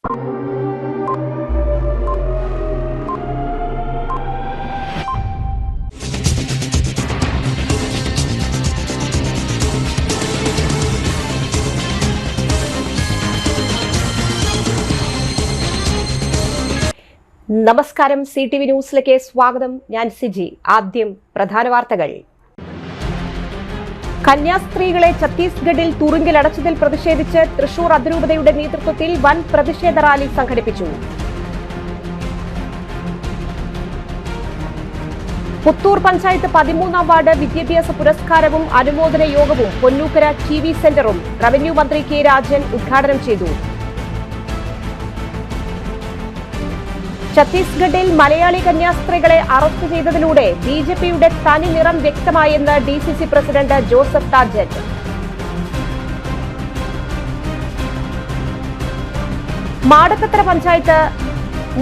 നമസ്കാരം, CTV ന്യൂസിലേക്ക് സ്വാഗതം. ഞാൻ സിജി. ആദ്യം പ്രധാന വാർത്തകൾ. കന്യാസ്ത്രീകളെ ഛത്തീസ്ഗഡിൽ തുറുങ്കിലടച്ചതിൽ പ്രതിഷേധിച്ച് തൃശൂർ അതിരൂപതയുടെ നേതൃത്വത്തിൽ വൻ പ്രതിഷേധ റാലി സംഘടിപ്പിച്ചു. പുത്തൂർ പഞ്ചായത്ത് 13ാം വാർഡ് വിദ്യാഭ്യാസ പുരസ്കാരവും അനുമോദന യോഗവും പൊന്നൂക്കര TV സെന്ററും റവന്യൂ മന്ത്രി K. രാജൻ ഉദ്ഘാടനം ചെയ്തു. ഛത്തീസ്ഗഡിൽ മലയാളി കന്യാസ്ത്രീകളെ അറസ്റ്റ് ചെയ്തതിലൂടെ BJPയുടെ തനി നിറം വ്യക്തമായെന്ന് DCC president Joseph ടാജറ്റ്. Madakkathara panchayat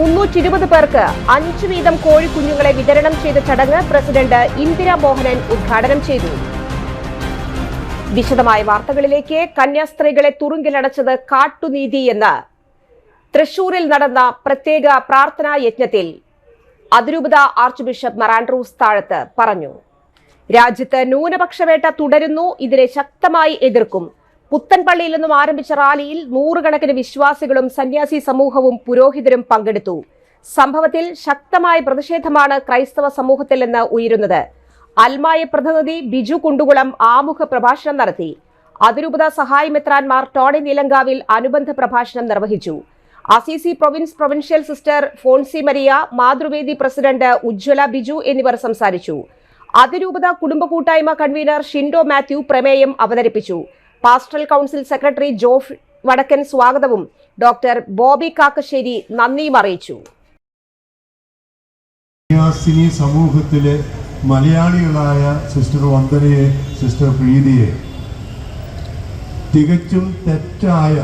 320 പേർക്ക് 5 വീതം കോഴിക്കുഞ്ഞുങ്ങളെ വിതരണം ചെയ്ത ചടങ്ങ് പ്രസിഡന്റ് ഇന്ദിരാ മോഹനൻ ഉദ്ഘാടനം ചെയ്തു. വിശദമായ വാർത്തകളിലേക്ക്. കന്യാസ്ത്രീകളെ തുറുങ്കിലടച്ചത് കാട്ടുനീതിയെന്ന് തൃശൂരിൽ നടന്ന പ്രത്യേക പ്രാർത്ഥനാ യജ്ഞത്തിൽ അതിരൂപത ആർച്ച് ബിഷപ്പ് മാർ ആൻഡ്രൂസ് താഴത്ത് പറഞ്ഞു. രാജ്യത്ത് ന്യൂനപക്ഷവേട്ട തുടരുന്നു, ഇതിനെ ശക്തമായി എതിർക്കും. പുത്തൻപള്ളിയിൽ നിന്നും ആരംഭിച്ച റാലിയിൽ നൂറുകണക്കിന് വിശ്വാസികളും സന്യാസി സമൂഹവും പുരോഹിതരും പങ്കെടുത്തു. സംഭവത്തിൽ ശക്തമായ പ്രതിഷേധമാണ് ക്രൈസ്തവ സമൂഹത്തിൽ നിന്ന് ഉയരുന്നത്. അൽമായ പ്രതിനിധി ബിജു കുണ്ടുകുളം ആമുഖ പ്രഭാഷണം നടത്തി. അതിരൂപത സഹായ മെത്രാൻമാർ ടോണി നീലങ്കാവിൽ അനുബന്ധ പ്രഭാഷണം നിർവഹിച്ചു. Assisi provincial sister Foncy Maria, Mathruvedi president Ujjwala Biju എന്നിവർ സംസാരിച്ചു. അതിരൂപത കുടുംബ കൂട്ടായ്മ കൺവീനർ ഷിൻഡോ മാത്യു പ്രമേയം അവതരിപ്പിച്ചു. പാസ്റ്ററൽ കൗൺസിൽ സെക്രട്ടറി ജോഫ് വടക്കൻ സ്വാഗതവും ഡോക്ടർ ബോബി കാക്കശ്ശേരി നന്ദിയും അറിയിച്ചു. സമൂഹത്തിലെ മലയാളികളായ സിസ്റ്റർ വന്ദനയെ, സിസ്റ്റർ പ്രീതിയെ തികച്ചും തെറ്റായ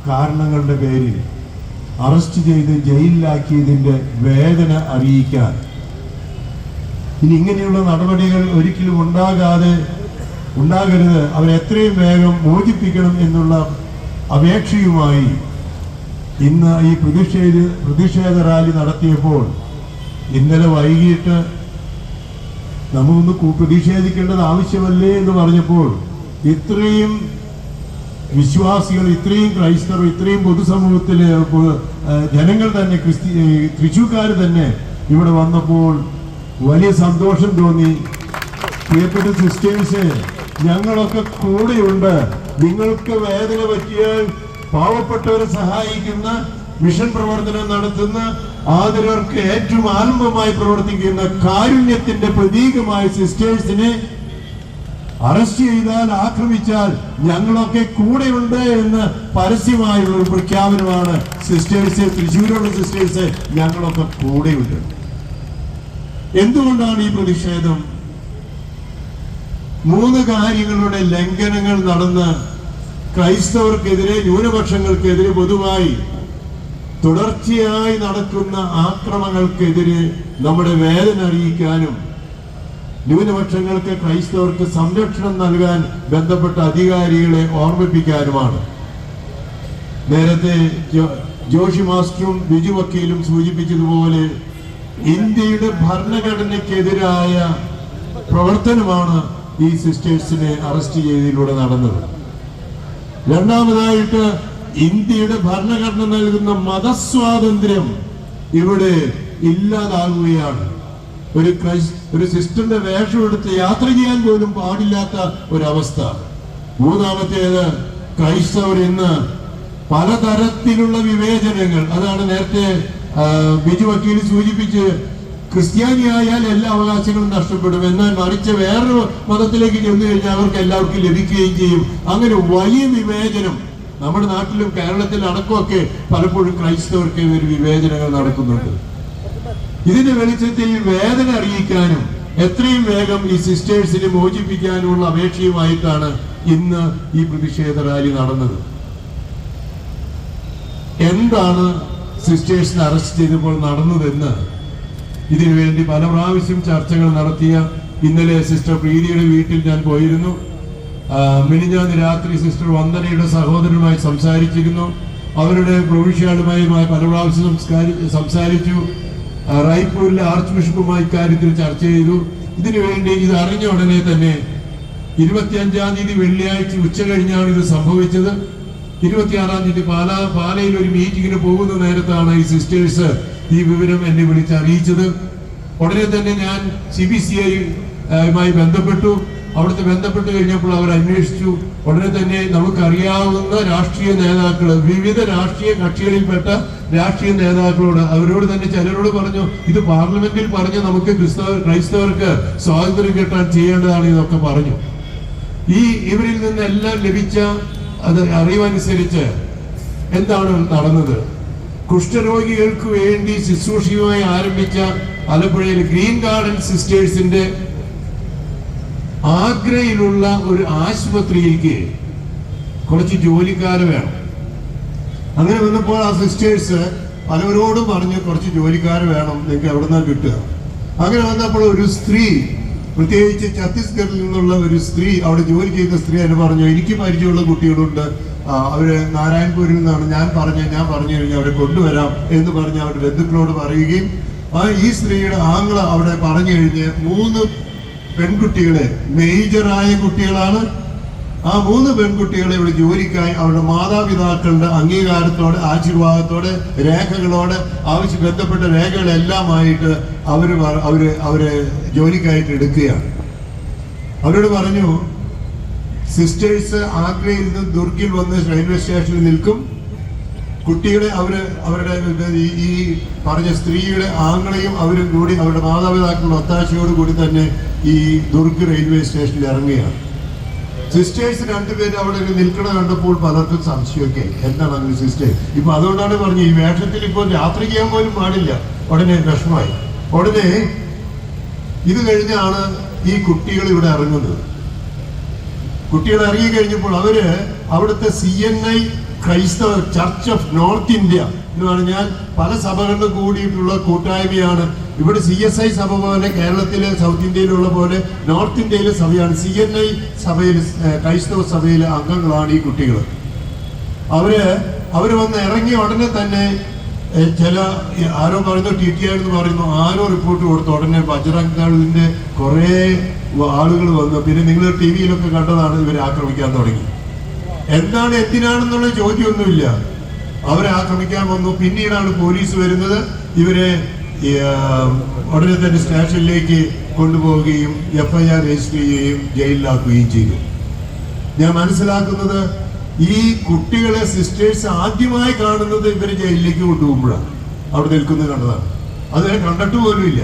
കാരണങ്ങളുടെ പേരിൽ അറസ്റ്റ് ചെയ്ത് ജയിലിലാക്കിയതിൻ്റെ വേദന അറിയിക്കാൻ, ഇനി ഇങ്ങനെയുള്ള നടപടികൾ ഒരിക്കലും ഉണ്ടാകരുത്, അവരെ എത്രയും വേഗം മോചിപ്പിക്കണം എന്നുള്ള അപേക്ഷയുമായി ഇന്ന് ഈ പ്രതിഷേധ റാലി നടത്തിയപ്പോൾ ഇന്നലെ വൈകിട്ട് നമുക്കൊന്ന് പ്രതിഷേധിക്കേണ്ടത് ആവശ്യമല്ലേ എന്ന് പറഞ്ഞപ്പോൾ ഇത്രയും വിശ്വാസികൾ, ഇത്രയും ക്രൈസ്തവർ, ഇത്രയും പൊതുസമൂഹത്തിലെ ജനങ്ങൾ തന്നെ, തൃശ്ശൂർക്കാർ തന്നെ ഇവിടെ വന്നപ്പോൾ വലിയ സന്തോഷം തോന്നി. പ്രിയപ്പെട്ട സിസ്റ്റേഴ്സ്, ഞങ്ങളൊക്കെ കൂടെയുണ്ട്. നിങ്ങൾക്ക് വേദന പറ്റിയാൽ പാവപ്പെട്ടവരെ സഹായിക്കുന്ന, മിഷൻ പ്രവർത്തനം നടത്തുന്ന, ആദരവർക്ക് ഏറ്റവും ആരംഭമായി പ്രവർത്തിക്കുന്ന കാരുണ്യത്തിന്റെ പ്രതീകമായ സിസ്റ്റേഴ്സിനെ അറസ്റ്റ് ചെയ്താൽ, ആക്രമിച്ചാൽ ഞങ്ങളൊക്കെ കൂടെയുണ്ട് എന്ന് പരസ്യമായുള്ള ഒരു പ്രഖ്യാപനമാണ്. സിസ്റ്റേഴ്സ്, തൃശ്ശൂരുള്ള സിസ്റ്റേഴ്സ്, ഞങ്ങളൊക്കെ കൂടെയുണ്ട്. എന്തുകൊണ്ടാണ് ഈ പ്രതിഷേധം? 3 കാര്യങ്ങളുടെ ലംഘനങ്ങൾ നടന്ന് ക്രൈസ്തവർക്കെതിരെ, ന്യൂനപക്ഷങ്ങൾക്കെതിരെ, പൊതുവായി തുടർച്ചയായി നടക്കുന്ന ആക്രമണങ്ങൾക്കെതിരെ നമ്മുടെ വേദന അറിയിക്കാനും ന്യൂനപക്ഷങ്ങൾക്ക്, ക്രൈസ്തവർക്ക് സംരക്ഷണം നൽകാൻ ബന്ധപ്പെട്ട അധികാരികളെ ഓർമ്മിപ്പിക്കാനുമാണ്. നേരത്തെ ജോഷി മാസ്റ്ററും ബിജു വക്കീലും സൂചിപ്പിച്ചതുപോലെ ഇന്ത്യയുടെ ഭരണഘടനയ്ക്കെതിരായ പ്രവർത്തനമാണ് ഈ സിസ്റ്റേഴ്സിനെ അറസ്റ്റ് ചെയ്തതിലൂടെ നടന്നത്. രണ്ടാമതായിട്ട്, ഇന്ത്യയുടെ ഭരണഘടന നൽകുന്ന മതസ്വാതന്ത്ര്യം ഇവിടെ ഇല്ലാതാകുകയാണ്. ഒരു സിസ്റ്ററിന്റെ വേഷം എടുത്ത് യാത്ര ചെയ്യാൻ പോലും പാടില്ലാത്ത ഒരവസ്ഥ. മൂന്നാമത്തേത്, ക്രൈസ്തവർ ഇന്ന് പലതരത്തിലുള്ള വിവേചനങ്ങൾ, അതാണ് നേരത്തെ ബിജു വക്കീൽ സൂചിപ്പിച്ച്, ക്രിസ്ത്യാനിയായാൽ എല്ലാ അവകാശങ്ങളും നഷ്ടപ്പെടും, എന്നാൽ മറിച്ച് വേറൊരു മതത്തിലേക്ക് ചെന്നു കഴിഞ്ഞാൽ അവർക്ക് എല്ലാവർക്കും ലഭിക്കുകയും ചെയ്യും. അങ്ങനെ വലിയ വിവേചനം നമ്മുടെ നാട്ടിലും കേരളത്തിലും അടക്കമൊക്കെ പലപ്പോഴും ക്രൈസ്തവർക്ക് ഒരു വിവേചനങ്ങൾ നടക്കുന്നുണ്ട്. ഇതിന്റെ വെളിച്ചത്തിൽ വേദന അറിയിക്കാനും എത്രയും വേഗം ഈ സിസ്റ്റേഴ്സിനെ മോചിപ്പിക്കാനുള്ള അപേക്ഷയുമായിട്ടാണ് ഇന്ന് ഈ പ്രതിഷേധ റാലി നടന്നത്. എന്താണ് സിസ്റ്റേഴ്സിനെ അറസ്റ്റ് ചെയ്തപ്പോൾ നടന്നതെന്ന് ഇതിനുവേണ്ടി പല പ്രാവശ്യം ചർച്ചകൾ നടത്തിയ ഇന്നലെ സിസ്റ്റർ പ്രീതിയുടെ വീട്ടിൽ ഞാൻ പോയിരുന്നു. മിനിഞ്ഞാന്ന് രാത്രി സിസ്റ്റർ വന്ദനയുടെ സഹോദരനുമായി സംസാരിച്ചിരുന്നു. അവരുടെ പ്രൊവിഷ്യാളുമായി പല പ്രാവശ്യം സംസാരിച്ചു. റായ്പൂരിലെ ആർച്ച് ബിഷപ്പുമായി ഇക്കാര്യത്തിൽ ചർച്ച ചെയ്തു. ഇതിനുവേണ്ടി ഇത് അറിഞ്ഞ ഉടനെ തന്നെ 25-ാം തീയതി വെള്ളിയാഴ്ച ഉച്ച കഴിഞ്ഞാണ് ഇത് സംഭവിച്ചത്. 26-ാം തീയതി പാലയിൽ ഒരു മീറ്റിങ്ങിന് പോകുന്ന നേരത്താണ് ഈ സിസ്റ്റേഴ്സ് ഈ വിവരം എന്നെ വിളിച്ചറിയിച്ചത്. ഉടനെ തന്നെ ഞാൻ CBCI ബന്ധപ്പെട്ടു. അവിടുത്തെ ബന്ധപ്പെട്ട് കഴിഞ്ഞപ്പോൾ അവർ അന്വേഷിച്ചു. ഉടനെ തന്നെ നമുക്കറിയാവുന്ന രാഷ്ട്രീയ നേതാക്കൾ, വിവിധ രാഷ്ട്രീയ കക്ഷികളിൽപ്പെട്ട രാഷ്ട്രീയ നേതാക്കളോട്, അവരോട് തന്നെ ചിലരോട് പറഞ്ഞു, ഇത് പാർലമെന്റിൽ പറഞ്ഞ് നമുക്ക് ക്രൈസ്തവർക്ക് സ്വാതന്ത്ര്യം കിട്ടാൻ ചെയ്യേണ്ടതാണ് ഇതൊക്കെ പറഞ്ഞു. ഇവരിൽ നിന്നെല്ലാം ലഭിച്ച അറിവനുസരിച്ച് എന്താണ് നടന്നത്? കുഷ്ഠരോഗികൾക്ക് വേണ്ടി ശുശ്രൂഷയുമായി ആരംഭിച്ച ആലപ്പുഴയിൽ ഗ്രീൻ ഗാർഡൻ സിസ്റ്റേഴ്സിന്റെ ആഗ്രയിലുള്ള ഒരു ആശുപത്രിയിലേക്ക് കുറച്ച് ജോലിക്കാര് വേണം. അങ്ങനെ വന്നപ്പോൾ ആ സിസ്റ്റേഴ്സ് പലവരോടും പറഞ്ഞു, കുറച്ച് ജോലിക്കാര് വേണം, നിങ്ങൾക്ക് എവിടെ നിന്നാണ് കിട്ടുക? അങ്ങനെ വന്നപ്പോൾ ഒരു സ്ത്രീ, പ്രത്യേകിച്ച് ഛത്തീസ്ഗഡിൽ നിന്നുള്ള ഒരു സ്ത്രീ, അവിടെ ജോലി ചെയ്യുന്ന സ്ത്രീ എന്ന് പറഞ്ഞു, എനിക്ക് പരിചയമുള്ള കുട്ടികളുണ്ട്, അവര് നാരായൺപൂരിൽ നിന്നാണ്, ഞാൻ പറഞ്ഞു കഴിഞ്ഞാൽ അവരെ കൊണ്ടുവരാം എന്ന് പറഞ്ഞ് അവരുടെ ബന്ധുക്കളോട് പറയുകയും ഈ സ്ത്രീയുടെ ആംഗ്ല അവിടെ പറഞ്ഞു കഴിഞ്ഞ് 3 പെൺകുട്ടികളെ, മേജറായ കുട്ടികളാണ്, ആ 3 പെൺകുട്ടികളെ ഇവിടെ ജോലിക്കായി അവരുടെ മാതാപിതാക്കളുടെ അംഗീകാരത്തോടെ, ആശീർവാദത്തോടെ, രേഖകളോടെ, ബന്ധപ്പെട്ട രേഖകളെല്ലാമായിട്ട് അവരെ ജോലിക്കായിട്ട് എടുക്കുകയാണ്. അവരോട് പറഞ്ഞു, സിസ്റ്റേഴ്സ് ആഗ്രയിൽ നിന്ന് ദുർഗിൽ വന്ന് റെയിൽവേ സ്റ്റേഷനിൽ നിൽക്കും. കുട്ടികളെ അവരുടെ ഈ പറഞ്ഞ സ്ത്രീയുടെ ആങ്ങളെയും അവരും കൂടി അവരുടെ മാതാപിതാക്കളുടെ ഒത്താശയോട് കൂടി തന്നെ ഈ ദുർഗ് റെയിൽവേ സ്റ്റേഷനിൽ ഇറങ്ങുകയാണ്. സിസ്റ്റേഴ്സ് 2 പേര് അവിടെ നിൽക്കണ കണ്ടപ്പോൾ പലർക്കും സംശയമൊക്കെ, എന്താണ് അങ്ങനെ സിസ്റ്റേഴ്സ്? ഇപ്പൊ അതുകൊണ്ടാണ് പറഞ്ഞു, ഈ വേഷത്തിൽ ഇപ്പോൾ യാത്ര ചെയ്യാൻ പോലും പാടില്ല. ഉടനെ വിഷമായി. ഉടനെ ഇത് കഴിഞ്ഞാണ് ഈ കുട്ടികൾ ഇവിടെ ഇറങ്ങുന്നത്. കുട്ടികൾ ഇറങ്ങി കഴിഞ്ഞപ്പോൾ അവിടുത്തെ CNI ക്രൈസ്തവ ചർച്ച് ഓഫ് നോർത്ത് ഇന്ത്യ എന്ന് പറഞ്ഞാൽ പല സഭകളിലും കൂടിയിട്ടുള്ള കൂട്ടായ്മയാണ്. ഇവിടെ CSI സഭ പോലെ കേരളത്തിലെ സൗത്ത് ഇന്ത്യയിലുള്ള പോലെ നോർത്ത് ഇന്ത്യയിലെ സഭയാണ്. CNI സഭയിൽ, ക്രൈസ്തവ സഭയിലെ അംഗങ്ങളാണ് ഈ കുട്ടികൾ. അവര് വന്ന് ഇറങ്ങിയ ഉടനെ തന്നെ ആരോ പറയുന്നു, TTI എന്ന് പറയുന്നു, ആരോ റിപ്പോർട്ട് കൊടുത്തു. ഉടനെ ബജ്റംഗ് കുറെ ആളുകൾ വന്നു. പിന്നെ നിങ്ങൾ TV-യിലൊക്കെ കണ്ടതാണ്, ഇവരെ ആക്രമിക്കാൻ തുടങ്ങി. എന്തിനാണെന്നുള്ള ചോദ്യമൊന്നുമില്ല, അവരെ ആക്രമിക്കാൻ വന്നു. പിന്നീടാണ് പോലീസ് വരുന്നത്. ഇവരെ ഉടനെ തന്നെ സ്റ്റേഷനിലേക്ക് കൊണ്ടുപോവുകയും FIR രജിസ്റ്റർ ചെയ്യുകയും ജയിലിലാക്കുകയും ചെയ്തു. ഞാൻ മനസ്സിലാക്കുന്നത്, ഈ കുട്ടികളെ സിസ്റ്റേഴ്സ് ആദ്യമായി കാണുന്നത് ഇവരെ ജയിലിലേക്ക് കൊണ്ടുപോകുമ്പോഴാണ്, അവിടെ നിൽക്കുന്നത് കണ്ടതാണ്. അതിനെ കണ്ടിട്ട് പോലും ഇല്ല.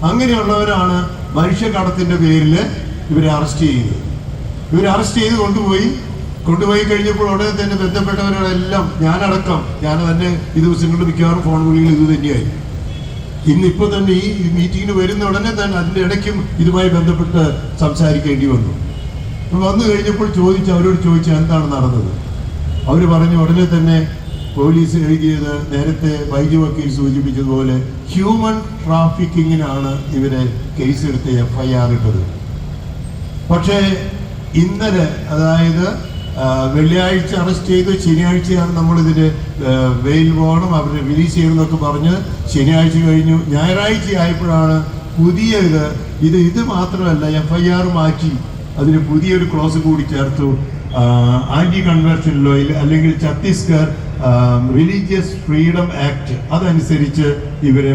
അങ്ങനെയുള്ളവരാണ് മനുഷ്യക്കടത്തിന്റെ പേരിൽ ഇവരെ അറസ്റ്റ് ചെയ്യുന്നത്. ഇവരെ അറസ്റ്റ് ചെയ്ത് കൊണ്ടുപോയി കഴിഞ്ഞപ്പോൾ ഉടനെ തന്നെ ബന്ധപ്പെട്ടവരെല്ലാം, ഞാനടക്കം, ഞാൻ തന്നെ ഈ ദിവസങ്ങളിൽ മിക്കവാറും ഫോൺ വിളികൾ ഇത് തന്നെയായി. ഇന്നിപ്പോൾ തന്നെ ഈ മീറ്റിങ്ങിന് വരുന്ന ഉടനെ തന്നെ അതിൻ്റെ ഇടയ്ക്കും ഇതുമായി ബന്ധപ്പെട്ട് സംസാരിക്കേണ്ടി വന്നു. വന്നു കഴിഞ്ഞപ്പോൾ അവരോട് ചോദിച്ചു എന്താണ് നടന്നത്. അവർ പറഞ്ഞു, ഉടനെ തന്നെ പോലീസ് എഴുതിയത് നേരത്തെ വൈദ്യ വക്കീൽ സൂചിപ്പിച്ചതുപോലെ ഹ്യൂമൻ ട്രാഫിക്കിങ്ങിനാണ് ഇവരെ കേസെടുത്ത് FIR ഇട്ടത്. പക്ഷേ ഇന്നലെ, അതായത് വെള്ളിയാഴ്ച അറസ്റ്റ് ചെയ്ത് ശനിയാഴ്ചയാണ് നമ്മളിതിന് വെയിൽ പോകണം, അവരെ റിലീസ് ചെയ്യണമെന്നൊക്കെ പറഞ്ഞ് ശനിയാഴ്ച കഴിഞ്ഞു. ഞായറാഴ്ച ആയപ്പോഴാണ് പുതിയ ഇത് മാത്രമല്ല, FIR മാറ്റി അതിന് പുതിയൊരു ക്ലോസ് കൂടി ചേർത്തു. ആന്റി കൺവേർഷൻ ലോയിൽ, അല്ലെങ്കിൽ ഛത്തീസ്ഗഡ് റിലീജിയസ് ഫ്രീഡം ആക്ട്, അതനുസരിച്ച് ഇവരെ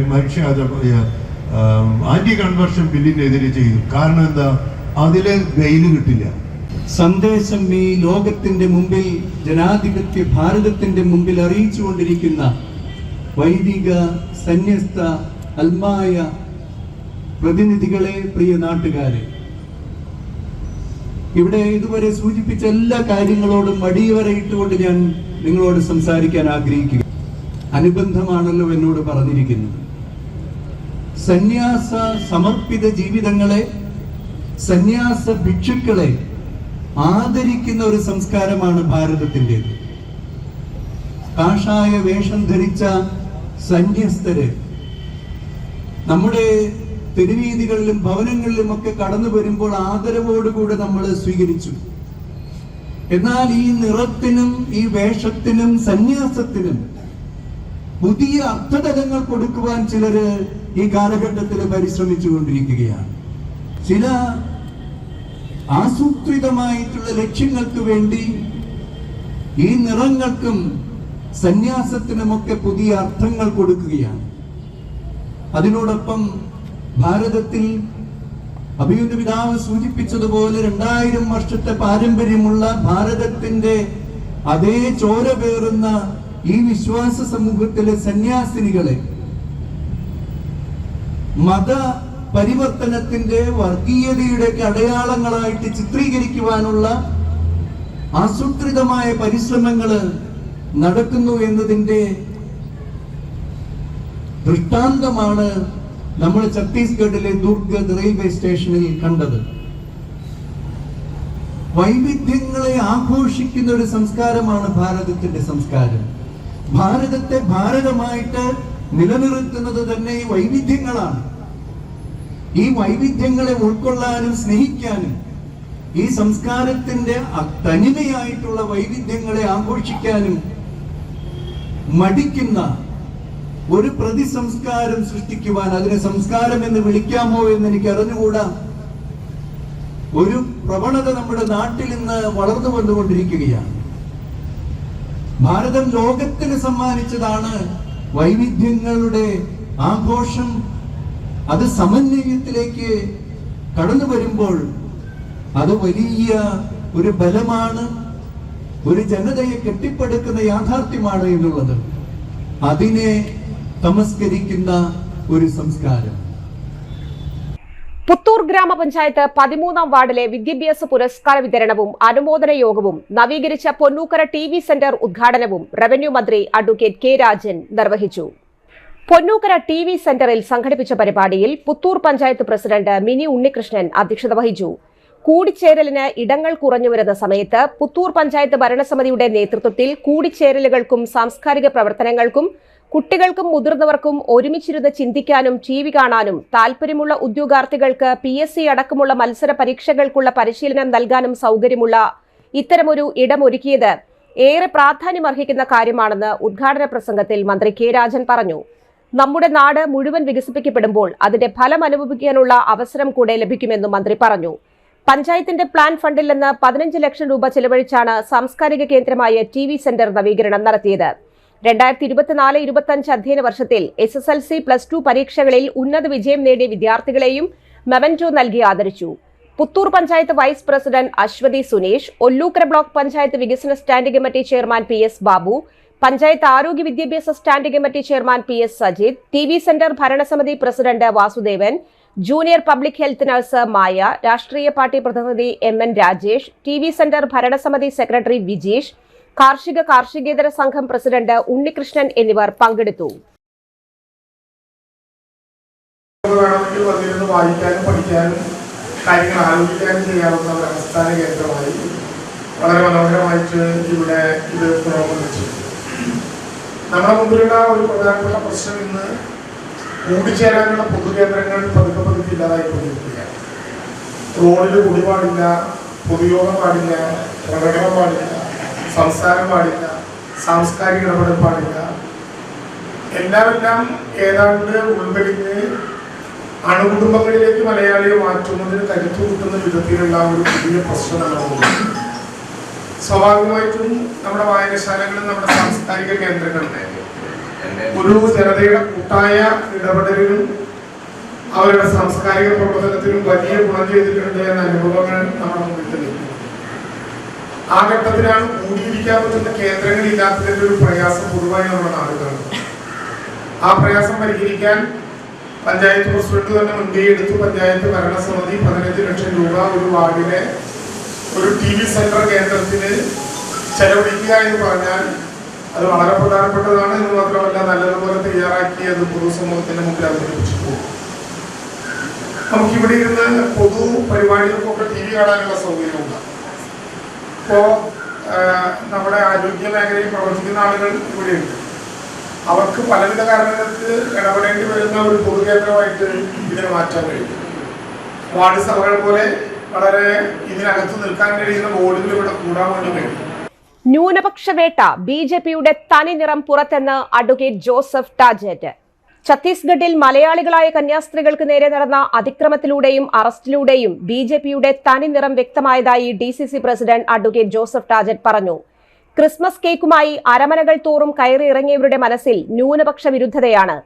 ആന്റി കൺവേർഷൻ ബില്ലിനെതിരെ ചെയ്തു. കാരണം എന്താ? അതില് ബെയില് കിട്ടില്ല. സന്ദേശം ഈ ലോകത്തിന്റെ മുമ്പിൽ, ജനാധിപത്യ ഭാരതത്തിന്റെ മുമ്പിൽ അറിയിച്ചുകൊണ്ടിരിക്കുന്ന വൈദിക, സന്യസ്ത, അൽമായ പ്രതിനിധികളെ, പ്രിയ നാട്ടുകാരെ, ഇവിടെ ഇതുവരെ സൂചിപ്പിച്ച എല്ലാ കാര്യങ്ങളോടും അടിവരയിട്ടുകൊണ്ട് ഞാൻ നിങ്ങളോട് സംസാരിക്കാൻ ആഗ്രഹിക്കുക. അനുബന്ധമാണല്ലോ എന്നോട് പറഞ്ഞിരിക്കുന്നത്. സന്യാസ സമർപ്പിത ജീവിതങ്ങളെ, സന്യാസ ഭിക്ഷുക്കളെ ആദരിക്കുന്ന ഒരു സംസ്കാരമാണ് ഭാരതത്തിൻ്റെത്. കാഷായ വേഷം ധരിച്ച സന്യസ്തര് നമ്മുടെ തെരുവീതികളിലും ഭവനങ്ങളിലും ഒക്കെ കടന്നു വരുമ്പോൾ ആദരവോടുകൂടെ നമ്മൾ സ്വീകരിച്ചു. എന്നാൽ ഈ നിറത്തിനും ഈ വേഷത്തിനും സന്യാസത്തിനും പുതിയ അർത്ഥതലങ്ങൾ കൊടുക്കുവാൻ ചിലര് ഈ കാലഘട്ടത്തിൽ പരിശ്രമിച്ചുകൊണ്ടിരിക്കുകയാണ്. ചില ആസൂത്രിതമായിട്ടുള്ള ലക്ഷ്യങ്ങൾക്ക് വേണ്ടി ഈ നിറങ്ങൾക്കും സന്യാസത്തിനുമൊക്കെ പുതിയ അർത്ഥങ്ങൾ കൊടുക്കുകയാണ്. അതിനോടൊപ്പം ഭാരതത്തിൽ അഭിയുന്ന പിതാവ് സൂചിപ്പിച്ചതുപോലെ 2000 വർഷത്തെ പാരമ്പര്യമുള്ള ഭാരതത്തിന്റെ അതേ ചോര പേറുന്ന ഈ വിശ്വാസ സമൂഹത്തിലെ സന്യാസിനികളെ മത പരിവർത്തനത്തിന്റെ വർഗീയതയുടെ അടയാളങ്ങളായിട്ട് ചിത്രീകരിക്കുവാനുള്ള ആസൂത്രിതമായ പരിശ്രമങ്ങൾ നടക്കുന്നു എന്നതിന്റെ ദൃഷ്ടാന്തമാണ് നമ്മൾ ഛത്തീസ്ഗഡിലെ ദുർഗ് റെയിൽവേ സ്റ്റേഷനിൽ കണ്ടത്. വൈവിധ്യങ്ങളെ ആഘോഷിക്കുന്ന ഒരു സംസ്കാരമാണ് ഭാരതത്തിന്റെ സംസ്കാരം. ഭാരതത്തെ ഭാരതമായിട്ട് നിലനിർത്തുന്നത് തന്നെ ഈ വൈവിധ്യങ്ങളാണ്. ഈ വൈവിധ്യങ്ങളെ ഉൾക്കൊള്ളാനും സ്നേഹിക്കാനും ഈ സംസ്കാരത്തിന്റെ തനിമയായിട്ടുള്ള വൈവിധ്യങ്ങളെ ആഘോഷിക്കാനും മടിക്കുന്ന ഒരു പ്രതിസംസ്കാരം സൃഷ്ടിക്കുവാൻ, അതിനെ സംസ്കാരം എന്ന് വിളിക്കാമോ എന്ന് എനിക്ക് അറിഞ്ഞുകൂടാ, ഒരു പ്രവണത നമ്മുടെ നാട്ടിൽ ഇന്ന് വളർന്നു വന്നുകൊണ്ടിരിക്കുകയാണ്. ഭാരതം ലോകത്തിന് സമ്മാനിച്ചതാണ് വൈവിധ്യങ്ങളുടെ ആഘോഷം. അത് സമന്വയത്തിലേക്ക് കടന്നു വരുമ്പോൾ അത് വലിയ ഒരു ബലമാണ്, ഒരു ജനതയെ കെട്ടിപ്പടുക്കുന്ന യാഥാർത്ഥ്യമാണ് എന്നുള്ളത്. അതിനെ തമസ്കരിക്കുന്ന ഒരു സംസ്കാരം. പുത്തൂർ ഗ്രാമപഞ്ചായത്ത് 13ാം വാർഡിലെ വിദ്യാഭ്യാസ പുരസ്കാര വിതരണവും അനുമോദന യോഗവും നവീകരിച്ച പൊന്നൂക്കര TV സെന്റർ ഉദ്ഘാടനവും റവന്യൂ മന്ത്രി അഡ്വക്കേറ്റ് കെ രാജൻ നിർവഹിച്ചു. പൊന്നൂക്കര TV സെന്ററിൽ സംഘടിപ്പിച്ച പരിപാടിയിൽ പുത്തൂർ പഞ്ചായത്ത് പ്രസിഡന്റ് മിനി ഉണ്ണികൃഷ്ണൻ അധ്യക്ഷത വഹിച്ചു. കൂടിച്ചേരലിന് ഇടങ്ങൾ കുറഞ്ഞുവരുന്ന സമയത്ത് പുത്തൂർ പഞ്ചായത്ത് ഭരണസമിതിയുടെ നേതൃത്വത്തിൽ കൂടിച്ചേരലുകൾക്കും സാംസ്കാരിക പ്രവർത്തനങ്ങൾക്കും കുട്ടികൾക്കും മുതിർന്നവർക്കും ഒരുമിച്ചിരുന്ന് ചിന്തിക്കാനും TV കാണാനും താൽപര്യമുള്ള ഉദ്യോഗാർത്ഥികൾക്ക് PSC അടക്കമുള്ള മത്സര പരീക്ഷകൾക്കുള്ള പരിശീലനം നൽകാനും സൗകര്യമുള്ള ഇത്തരമൊരു ഇടമൊരുക്കിയത് ഏറെ പ്രാധാന്യമർഹിക്കുന്ന കാര്യമാണെന്ന് ഉദ്ഘാടന പ്രസംഗത്തിൽ മന്ത്രി കെ രാജൻ പറഞ്ഞു. നമ്മുടെ നാട് മുഴുവൻ വികസിപ്പിക്കപ്പെടുമ്പോൾ അതിന്റെ ഫലം അനുഭവിക്കാനുള്ള അവസരം കൂടെ ലഭിക്കുമെന്നും മന്ത്രി പറഞ്ഞു. പഞ്ചായത്തിന്റെ പ്ലാൻ ഫണ്ടിൽ നിന്ന് 15 ലക്ഷം രൂപ ചെലവഴിച്ചാണ് സാംസ്കാരിക കേന്ദ്രമായ TV സെന്റർ നവീകരണം നടത്തിയത്. 2024-25 അധ്യയന വർഷത്തിൽ SSLC +2 പരീക്ഷകളിൽ ഉന്നത വിജയം നേടിയ വിദ്യാർത്ഥികളെയും മെമന്റോ നൽകി ആദരിച്ചു. Puthur panchayat vice president Aswathy Sunesh, Ollukkara block panchayat വികസന standing committee chairman PS Babu, panchayat ആരോഗ്യ വിദ്യാഭ്യാസ standing committee chairman PS Sajith, TV centre ഭരണസമിതി president Vasudevan, junior public health nurse Maya, രാഷ്ട്രീയ പാർട്ടി പ്രതിനിധി MN രാജേഷ്, TV സെന്റർ ഭരണസമിതി സെക്രട്ടറി വിജീഷ്, കാർഷികേതര സംഘം പ്രസിഡന്റ് ഉണ്ണികൃഷ്ണൻ എന്നിവർ പങ്കെടുത്തു. വായിക്കാനും പഠിക്കാനും കാര്യങ്ങൾ ആലോചിക്കാനും ചെയ്യാവുന്ന ഒരു അടിസ്ഥാന കേന്ദ്രമായി വളരെ മനോഹരമായിട്ട് ഇവിടെ ഇത് പുരോഗമിച്ചു. നമ്മുടെ മുമ്പിലുള്ള ഒരു പ്രധാനപ്പെട്ട പ്രശ്നം ഇന്ന് കൂടിച്ചേരാനുള്ള പൊതുകേന്ദ്രങ്ങൾ പതുക്കെ ഇല്ലാതായിക്കൊണ്ടിരിക്കുകയാണ്. റോഡിൽ കുടി പാടില്ല, പൊതുയോഗം പാടില്ല, പ്രകടനം പാടില്ല, സംസാരം പാടില്ല, സാംസ്കാരിക ഇടപെടൽ പാടില്ല. എല്ലാം ഏതാണ്ട് ഉൾവലിഞ്ഞ് അണുകുടുംബങ്ങളിലേക്ക് മലയാളിയെ മാറ്റുന്നതിന് കരുത്തു കൂട്ടുന്ന വിധത്തിലുള്ള ഒരു പുതിയ പ്രശ്നമാണ്. സ്വാഭാവികമായിട്ടും നമ്മുടെ വായനശാലകളും നമ്മുടെ സാംസ്കാരിക കേന്ദ്രങ്ങളുടെ ഒരു ജനതയുടെ കൂട്ടായ ഇടപെടലിനും അവരുടെ സാംസ്കാരിക പ്രവർത്തനത്തിനും വലിയ ഗുണം ചെയ്തിട്ടുണ്ട് എന്ന അനുഭവങ്ങൾ നമ്മുടെ മുമ്പിൽ തെളിയിക്കുന്നു. ആ ഘട്ടത്തിലാണ് കൂടിയിരിക്കാൻ പറ്റുന്ന കേന്ദ്രങ്ങളില്ലാത്തതിന്റെ ഒരു പ്രയാസം പൊതുവായി നമ്മുടെ നാടുകളുണ്ട്. ആ പ്രയാസം പരിഹരിക്കാൻ പഞ്ചായത്ത് പ്രസിഡന്റ് തന്നെ മുൻകൈ എടുത്തു. പഞ്ചായത്ത് ഭരണസമിതി 15 ലക്ഷം രൂപ ഒരു വാർഡിലെ ഒരു TV സെന്റർ കേന്ദ്രത്തിന് ചെലവഴിക്കുക എന്ന് പറഞ്ഞാൽ അത് വളരെ പ്രധാനപ്പെട്ടതാണ്. എന്ന് മാത്രമല്ല നല്ലതുപോലെ തയ്യാറാക്കി അത് പൊതുസമൂഹത്തിന്റെ മുമ്പിൽ അവതരിപ്പിച്ചിട്ടു. നമുക്കിവിടെ ഇരുന്ന് പൊതു പരിപാടികൾക്കൊക്കെ TV കാണാനുള്ള സൗകര്യമുണ്ട്. ഇപ്പോ നമ്മുടെ ആരോഗ്യ മേഖലയിൽ പ്രവർത്തിക്കുന്ന ആളുകൾ ഇവിടെയുണ്ട്. അവർക്ക് പലവിധ കാരണങ്ങൾക്ക് ഇടപെടേണ്ടി വരുന്ന ഒരു പൊതുകേന്ദ്രമായിട്ട് ഇതിനെ മാറ്റാൻ കഴിയും. വാർഡ് സഭകൾ പോലെ വളരെ ഇതിനകത്ത് നിൽക്കാൻ കഴിയുന്ന ബോർഡുകൾ ഇവിടെ കൂടാൻ വേണ്ടി വരും. ന്യൂനപക്ഷ വേട്ട ബിജെപിയുടെ തനി നിറം പുറത്തെന്ന് അഡ്വക്കേറ്റ് ജോസഫ് ടാജറ്റ്. ഛത്തീസ്ഗഡിൽ മലയാളികളായ കന്യാസ്ത്രീകൾക്ക് നേരെ നടന്ന അതിക്രമത്തിലൂടെയും അറസ്റ്റിലൂടെയും ബിജെപിയുടെ തനി നിറം വ്യക്തമായതായി DCC president advocate Joseph Tajet പറഞ്ഞു. ക്രിസ്മസ് കേക്കുമായി അരമനകൾ തോറും കയറിയിറങ്ങിയവരുടെ മനസ്സിൽ ന്യൂനപക്ഷ വിരുദ്ധതയാണ്.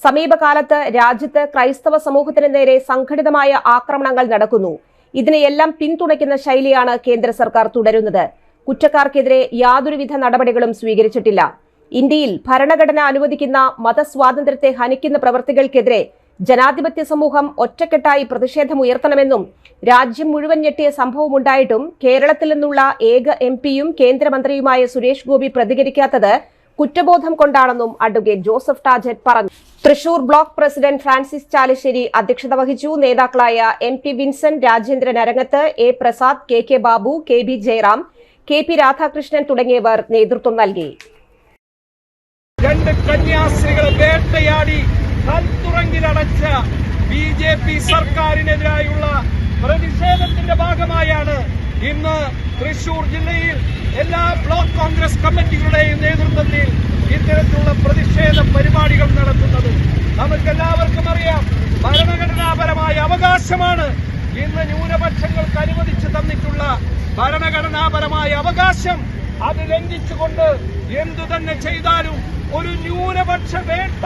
സമീപകാലത്ത് രാജ്യത്ത് ക്രൈസ്തവ സമൂഹത്തിന് നേരെ സംഘടിതമായ ആക്രമണങ്ങൾ നടക്കുന്നു. ഇതിനെയെല്ലാം പിന്തുണയ്ക്കുന്ന ശൈലിയാണ് കേന്ദ്ര സർക്കാർ തുടരുന്നത്. കുറ്റക്കാർക്കെതിരെ യാതൊരുവിധ നടപടികളും സ്വീകരിച്ചിട്ടില്ല. ഇന്ത്യയിൽ ഭരണഘടന അനുവദിക്കുന്ന മതസ്വാതന്ത്ര്യത്തെ ഹനിക്കുന്ന പ്രവൃത്തികൾക്കെതിരെ ജനാധിപത്യ സമൂഹം ഒറ്റക്കെട്ടായി പ്രതിഷേധമുയർത്തണമെന്നും രാജ്യം മുഴുവൻ ഞെട്ടിയ സംഭവമുണ്ടായിട്ടും കേരളത്തിൽ നിന്നുള്ള ഏക MP-യും കേന്ദ്രമന്ത്രിയുമായ സുരേഷ് ഗോപി പ്രതികരിക്കാത്തത് കുറ്റബോധം കൊണ്ടാണെന്നും അഡ്വക്കേറ്റ് ജോസഫ് ടാജറ്റ് പറഞ്ഞു. Thrissur block president Francis Chalissery അധ്യക്ഷത വഹിച്ചു. നേതാക്കളായ MP Vincent, Rajendran Arangath, A Prasad, KK Babu, KB Jayaram, KP Radhakrishnan തുടങ്ങിയവർ നേതൃത്വം നൽകി. രണ്ട് കന്യാസ്ത്രീകളെ വേട്ടയാടി കൽത്തുറങ്കിലടച്ച BJP സർക്കാരിനെതിരായുള്ള പ്രതിഷേധത്തിന്റെ ഭാഗമായാണ് ഇന്ന് തൃശൂർ ജില്ലയിൽ എല്ലാ ബ്ലോക്ക് കോൺഗ്രസ് കമ്മിറ്റികളുടെയും നേതൃത്വത്തിൽ ഇത്തരത്തിലുള്ള പ്രതിഷേധ പരിപാടികൾ നടത്തുന്നത്. നമുക്കെല്ലാവർക്കും അറിയാം, ഭരണഘടനാപരമായ അവകാശമാണ് ഇന്ന് ന്യൂനപക്ഷങ്ങൾക്ക് അനുവദിച്ചു തന്നിട്ടുള്ള ഭരണഘടനാപരമായ അവകാശം. അത് ലംഘിച്ചുകൊണ്ട് എന്തു തന്നെ ചെയ്താലും ഒരു ന്യൂനപക്ഷ വേട്ട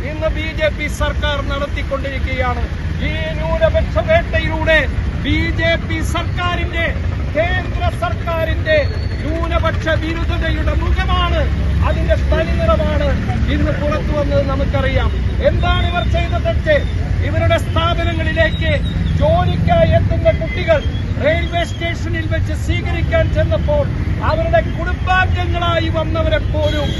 ഇന്ന് BJP സർക്കാർ നടത്തിക്കൊണ്ടിരിക്കുകയാണ്. ഈ ന്യൂനപക്ഷ വേട്ടയിലൂടെ BJP സർക്കാരിന്റെ, കേന്ദ്ര സർക്കാരിന്റെ ന്യൂനപക്ഷ വിരുദ്ധതയുടെ മുഖമാണ്, അതിന്റെ തനിനിറമാണ് ഇന്ന് പുറത്തു വന്നത് നമുക്കറിയാം. എന്താണ് ഇവർ ചെയ്ത തെറ്റ്? ഇവരുടെ സ്ഥാപനങ്ങളിലേക്ക് ജോലിക്കായി എത്തുന്ന കുട്ടികൾ റെയിൽവേ സ്റ്റേഷനിൽ വെച്ച് സ്വീകരിക്കാൻ ചെന്നപ്പോൾ അവരുടെ കുടുംബാംഗങ്ങളായി വന്നവരെ പോലും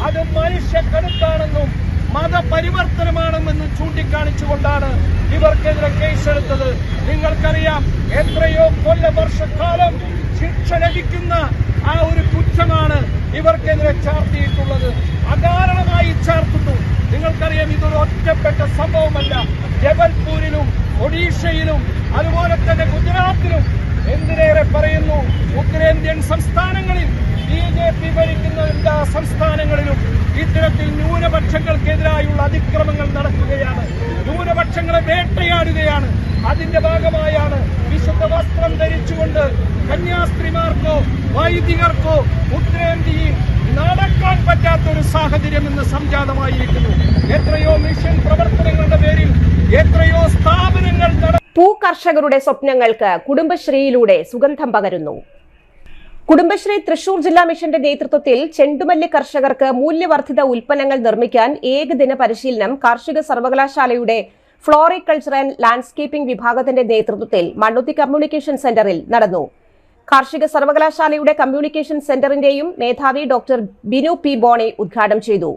അത് മനുഷ്യക്കരുത്താണെന്നും മതപരിവർത്തനമാണെന്നും ചൂണ്ടിക്കാണിച്ചുകൊണ്ടാണ് ഇവർക്കെതിരെ കേസെടുത്തത്. നിങ്ങൾക്കറിയാം, എത്രയോ കൊല്ലവർഷക്കാലം ശിക്ഷ ലഭിക്കുന്ന ആ ഒരു കുറ്റമാണ് ഇവർക്കെതിരെ ചാർത്തിയിട്ടുള്ളത്. അകാരണമായി ചാർത്തുന്നു. നിങ്ങൾക്കറിയാം, ഇതൊരു ഒറ്റപ്പെട്ട സംഭവമല്ല. ജബൽപൂരിലും ഒഡീഷയിലും അതുപോലെ തന്നെ ഗുജറാത്തിലും, എന്തിനേറെ പറയുന്നു, ഉത്തരേന്ത്യൻ സംസ്ഥാനങ്ങളിൽ BJP ഭരിക്കുന്ന എല്ലാ സംസ്ഥാനങ്ങളിലും ഇത്തരത്തിൽ ന്യൂനപക്ഷങ്ങൾക്കെതിരായുള്ള അതിക്രമങ്ങൾ നടക്കുകയാണ്. ന്യൂനപക്ഷങ്ങളെ വേട്ടയാടുകയാണ്. അതിന്റെ ഭാഗമായാണ് വിശുദ്ധ വസ്ത്രം ധരിച്ചുകൊണ്ട് കന്യാസ്ത്രീമാർക്കോ വൈദികർക്കോ ഉത്തരേന്ത്യയിൽ നടക്കാൻ പറ്റാത്തൊരു സാഹചര്യം ഇന്ന് സംജാതമായിരിക്കുന്നു. എത്രയോ മിഷൻ പ്രവർത്തനങ്ങളുടെ പേരിൽ എത്രയോ സ്ഥാപനങ്ങൾ പൂകർഷകരുടെ സ്വപ്നങ്ങൾക്ക് കുടുംബശ്രീയിലൂടെ സുഗന്ധം പകരുന്നു. കുടുംബശ്രീ തൃശൂർ ജില്ലാ മിഷന്റെ നേതൃത്വത്തിൽ ചെണ്ടുമല്ലി കർഷകർക്ക് മൂല്യവർദ്ധിത ഉൽപ്പന്നങ്ങൾ നിർമ്മിക്കാൻ ഏകദിന പരിശീലനം കാർഷിക സർവകലാശാലയുടെ ഫ്ലോറികൾച്ചർ ആൻഡ് ലാൻഡ്സ്കേപ്പിംഗ് വിഭാഗത്തിന്റെ നേതൃത്വത്തിൽ മണ്ണുത്തി കമ്മ്യൂണിക്കേഷൻ സെന്ററിൽ നടന്നു. കാർഷിക സർവകലാശാലയുടെ കമ്മ്യൂണിക്കേഷൻ സെന്ററിന്റെയും മേധാവി ഡോക്ടർ ബിനു P. ബോണി ഉദ്ഘാടനം ചെയ്തു.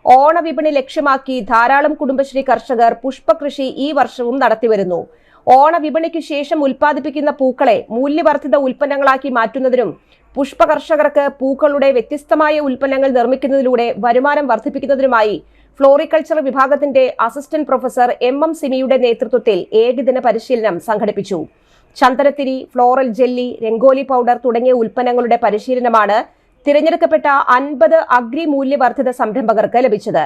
ഓണവിപണി ലക്ഷ്യമാക്കി ധാരാളം കുടുംബശ്രീ കർഷകർ പുഷ്പകൃഷി ഈ വർഷവും നടത്തിവരുന്നു. ഓണവിപണിക്ക് ശേഷം ഉൽപ്പാദിപ്പിക്കുന്ന പൂക്കളെ മൂല്യവർദ്ധിത ഉൽപ്പന്നങ്ങളാക്കി മാറ്റുന്നതിനും പുഷ്പ കർഷകർക്ക് പൂക്കളുടെ വ്യത്യസ്തമായ ഉൽപ്പന്നങ്ങൾ നിർമ്മിക്കുന്നതിലൂടെ വരുമാനം വർദ്ധിപ്പിക്കുന്നതിനുമായി ഫ്ലോറികൾച്ചർ വിഭാഗത്തിന്റെ അസിസ്റ്റന്റ് പ്രൊഫസർ MM സിമിയുടെ നേതൃത്വത്തിൽ ഏകദിന പരിശീലനം സംഘടിപ്പിച്ചു. ചന്ദനത്തിരി, ഫ്ലോറൽ ജെല്ലി, രംഗോലി പൗഡർ തുടങ്ങിയ ഉൽപ്പന്നങ്ങളുടെ പരിശീലനമാണ് തിരഞ്ഞെടുക്കപ്പെട്ട 50 അഗ്രി മൂല്യവർദ്ധിത സംരംഭകർക്ക് ലഭിച്ചത്.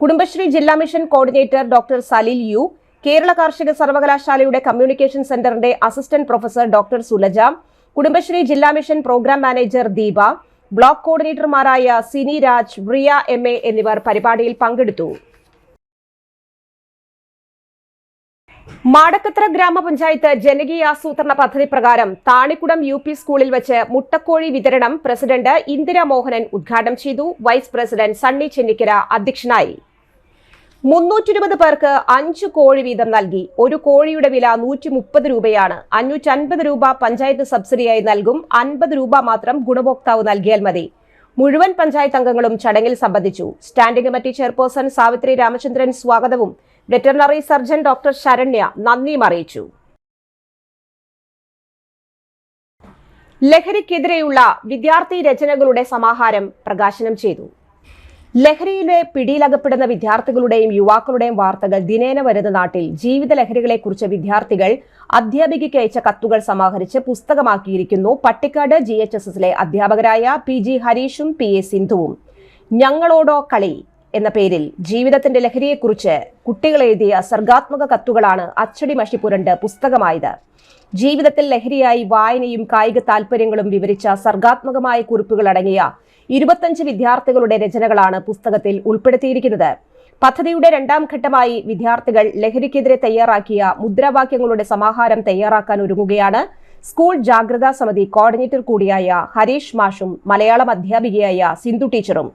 കുടുംബശ്രീ ജില്ലാ mission coordinator doctor Salil U, Kerala കാർഷിക സർവകലാശാലയുടെ കമ്മ്യൂണിക്കേഷൻ സെന്ററിന്റെ assistant professor doctor Sulaja, Kudumbashree ജില്ലാ mission programme manager Deepa, block കോർഡിനേറ്റർമാരായ സിനി രാജ്, റിയ MA എന്നിവർ പരിപാടിയിൽ പങ്കെടുത്തു. മാടക്കത്ര ഗ്രാമപഞ്ചായത്ത് ജനകീയാസൂത്രണ പദ്ധതി പ്രകാരം താണിക്കുടം UP സ്കൂളിൽ വെച്ച് മുട്ടക്കോഴി വിതരണം പ്രസിഡന്റ് ഇന്ദിര മോഹനൻ ഉദ്ഘാടനം ചെയ്തു. വൈസ് പ്രസിഡന്റ് സണ്ണി ചെന്നിക്കര അധ്യക്ഷനായി. 320 പേർക്ക് 5 കോഴി വീതം നൽകി. ഒരു കോഴിയുടെ വില 130 രൂപയാണ്. 550 രൂപ പഞ്ചായത്ത് സബ്സിഡിയായി നൽകും. 50 രൂപ മാത്രം ഗുണഭോക്താവ് നൽകിയാൽ മതി. മുഴുവൻ പഞ്ചായത്ത് അംഗങ്ങളും ചടങ്ങിൽ സംബന്ധിച്ചു. Standing committee chairperson Savithri Ramachandran സ്വാഗതവും വെറ്ററിനറി സർജൻ ഡോക്ടർ ശരണ്യ നന്ദിയും അറിയിച്ചു. ലഹരിക്കെതിരെയുള്ള വിദ്യാർത്ഥി രചനകളുടെ സമാഹാരം പ്രകാശനം ചെയ്തു. ലഹരിയിലെ പിടിയിലകപ്പെടുന്ന വിദ്യാർത്ഥികളുടെയും യുവാക്കളുടെയും വാർത്തകൾ ദിനേന വരുന്ന നാട്ടിൽ ജീവിത ലഹരികളെക്കുറിച്ച് വിദ്യാർത്ഥികൾ അധ്യാപികയ്ക്ക് അയച്ച കത്തുകൾ സമാഹരിച്ച് പുസ്തകമാക്കിയിരിക്കുന്നു പട്ടിക്കാട് GHSSലെ അധ്യാപകരായ PG ഹരീഷും PA സിന്ധുവും. ഞങ്ങളോടോ കളി എന്ന പേരിൽ ജീവിതത്തിന്റെ ലഹരിയെക്കുറിച്ച് കുട്ടികൾ എഴുതിയ സർഗാത്മക കത്തുകളാണ് അച്ചടി മഷി പുരണ്ട് പുസ്തകമായത്. ജീവിതത്തിൽ ലഹരിയായി വായനയും കായിക താൽപര്യങ്ങളും വിവരിച്ച സർഗാത്മകമായ കുറിപ്പുകൾ അടങ്ങിയ 25 വിദ്യാർത്ഥികളുടെ രചനകളാണ് പുസ്തകത്തിൽ ഉൾപ്പെടുത്തിയിരിക്കുന്നത്. പദ്ധതിയുടെ 2ാം ഘട്ടമായി വിദ്യാർത്ഥികൾ ലഹരിക്കെതിരെ തയ്യാറാക്കിയ മുദ്രാവാക്യങ്ങളുടെ സമാഹാരം തയ്യാറാക്കാൻ ഒരുങ്ങുകയാണ്. സ്കൂൾ ജാഗ്രതാ സമിതി കോർഡിനേറ്റർ കൂടിയായ ഹരീഷ് മാഷും മലയാളം അധ്യാപികയായ സിന്ധു ടീച്ചറും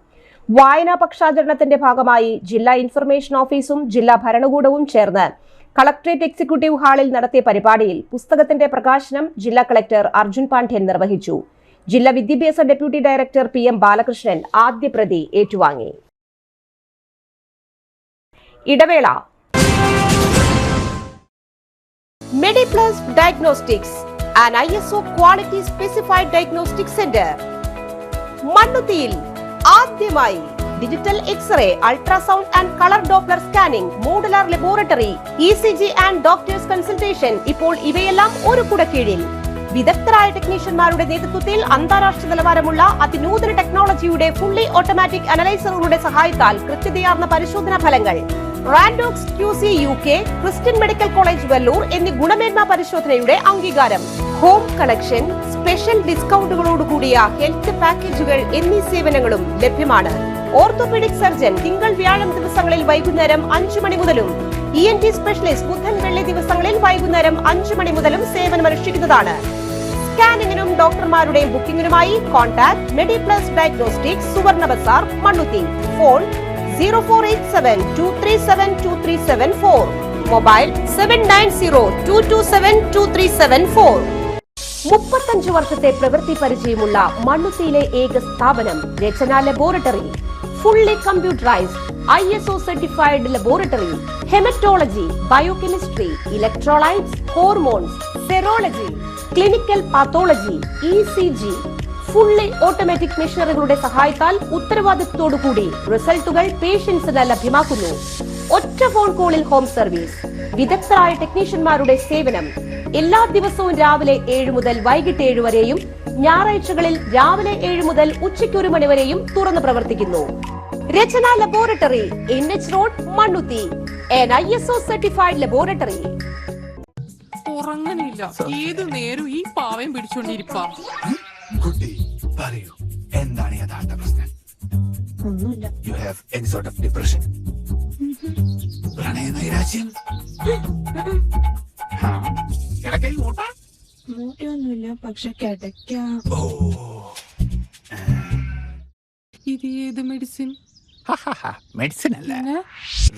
വായനാ പക്ഷാചരണത്തിന്റെ ഭാഗമായി ജില്ലാ ഇൻഫർമേഷൻ ഓഫീസും ജില്ലാ ഭരണകൂടവും ചേർന്ന് കളക്ടറേറ്റ് എക്സിക്യൂട്ടീവ് ഹാളിൽ നടത്തിയ പരിപാടിയിൽ പുസ്തകത്തിന്റെ പ്രകാശനം ജില്ലാ കളക്ടർ അർജുൻ പാണ്ഡ്യൻ നിർവഹിച്ചു. ജില്ലാ വിദ്യാഭ്യാസ ഡെപ്യൂട്ടി ഡയറക്ടർ PM ബാലകൃഷ്ണൻ ആദ്യ പ്രതി ഏറ്റുവാങ്ങി. ഇടവേള. Mediplus diagnostics and ISO quality specified diagnostic centre മണ്ണുത്തിയിൽ ആദ്യമായി digital X-ray, ultrasound and colour doppler scanning, modular laboratory, ECG and doctors consultation. ഇപ്പോൾ ഇവയെല്ലാം ഒരു കുടക്കീഴിൽ വിദഗ്ധരായ ടെക്നീഷ്യന്മാരുടെ നേതൃത്വത്തിൽ അന്താരാഷ്ട്ര നിലവാരമുള്ള അതിനൂതന ടെക്നോളജിയുടെ ഫുള്ളി ഓട്ടോമാറ്റിക് അനലൈസറുകളുടെ സഹായത്താൽ കൃത്യതയാർന്ന പരിശോധനാ ഫലങ്ങൾ. റാൻഡോക്സ് QC UK, Christian medical college Vellore എന്നീ ഗുണമേന്മ പരിശോധനയുടെ അംഗീകാരം. ഹോം കണക്ഷൻ, സ്പെഷ്യൽ ഡിസ്കൗണ്ടുകളോടുകൂടിയ ഹെൽത്ത് പാക്കേജുകൾ എന്നീ സേവനങ്ങളും ലഭ്യമാണ്. ഓർത്തോപീഡിക് സർജൻ തിങ്കൾ വ്യാഴം ദിവസങ്ങളിൽ വൈകുന്നേരം 5 മണി മുതലും ENT സ്പെഷ്യലിസ്റ്റ് ബുധൻ വെള്ളി ദിവസങ്ങളിൽ വൈകുന്നേരം 5 മണി മുതലും സേവനമനുഷ്ഠിക്കുന്നതാണ്. സ്കാനിങ്ങിനും ഡോക്ടർമാരുടെയും ബുക്കിംഗിനുമായി കോൺടാക്ട് മെഡിപ്ലസ് ഡയഗ്നോസ്റ്റിക്സ്, സുവർണ ബസാർ, മണ്ണുത്തി. Phone 0487237237 mobile 7902272374. 35 വർഷത്തെ പ്രവൃത്തി പരിചയമുള്ള മണ്ണുത്തിയിലെ ഏക സ്ഥാപനം Rachana laboratory. Fully computerised ISO certified laboratory. Haematology, biochemistry, electrolytes, hormones, serology, clinical pathology, ECG. Fully automatic മെഷീനറികളുടെ സഹായത്താൽ ഉത്തരവാദിത്വത്തോടുകൂടി റിസൾട്ടുകൾ പേഷ്യൻസിന് ലഭ്യമാക്കുന്നു. ഒറ്റ ഫോൺ കോളിൽ ഹോം സർവീസ്. വിദഗ്ധരായ ടെക്നീഷ്യന്മാരുടെ സേവനം. എല്ലാ ദിവസവും രാവിലെ 7 മുതൽ വൈകിട്ട് 7 വരെയും ഞായറാഴ്ചകളിൽ രാവിലെ 7 മുതൽ ഉച്ചയ്ക്ക് 1 മണി വരെയും തുറന്നു പ്രവർത്തിക്കുന്നു. Rachana laboratory, NH road, Mannuthy. ISO certified laboratory. ഉറങ്ങണില്ല, ഏതു നേരം ഈ പാവം പിടിച്ചോണ്ടിരിപ്പാ. കുട്ടി പറയൂ, എന്താണ് യഥാർത്ഥ പ്രശ്നം? ഒന്നുമില്ല. You have any sort of depression, പ്രണയ നൈരാശ്യം? മൂട്ടൊന്നുമില്ല, പക്ഷെ കിടക്കാം. ഇത് ഏത് മെഡിസിൻ? മെഡിസിൻ അല്ല,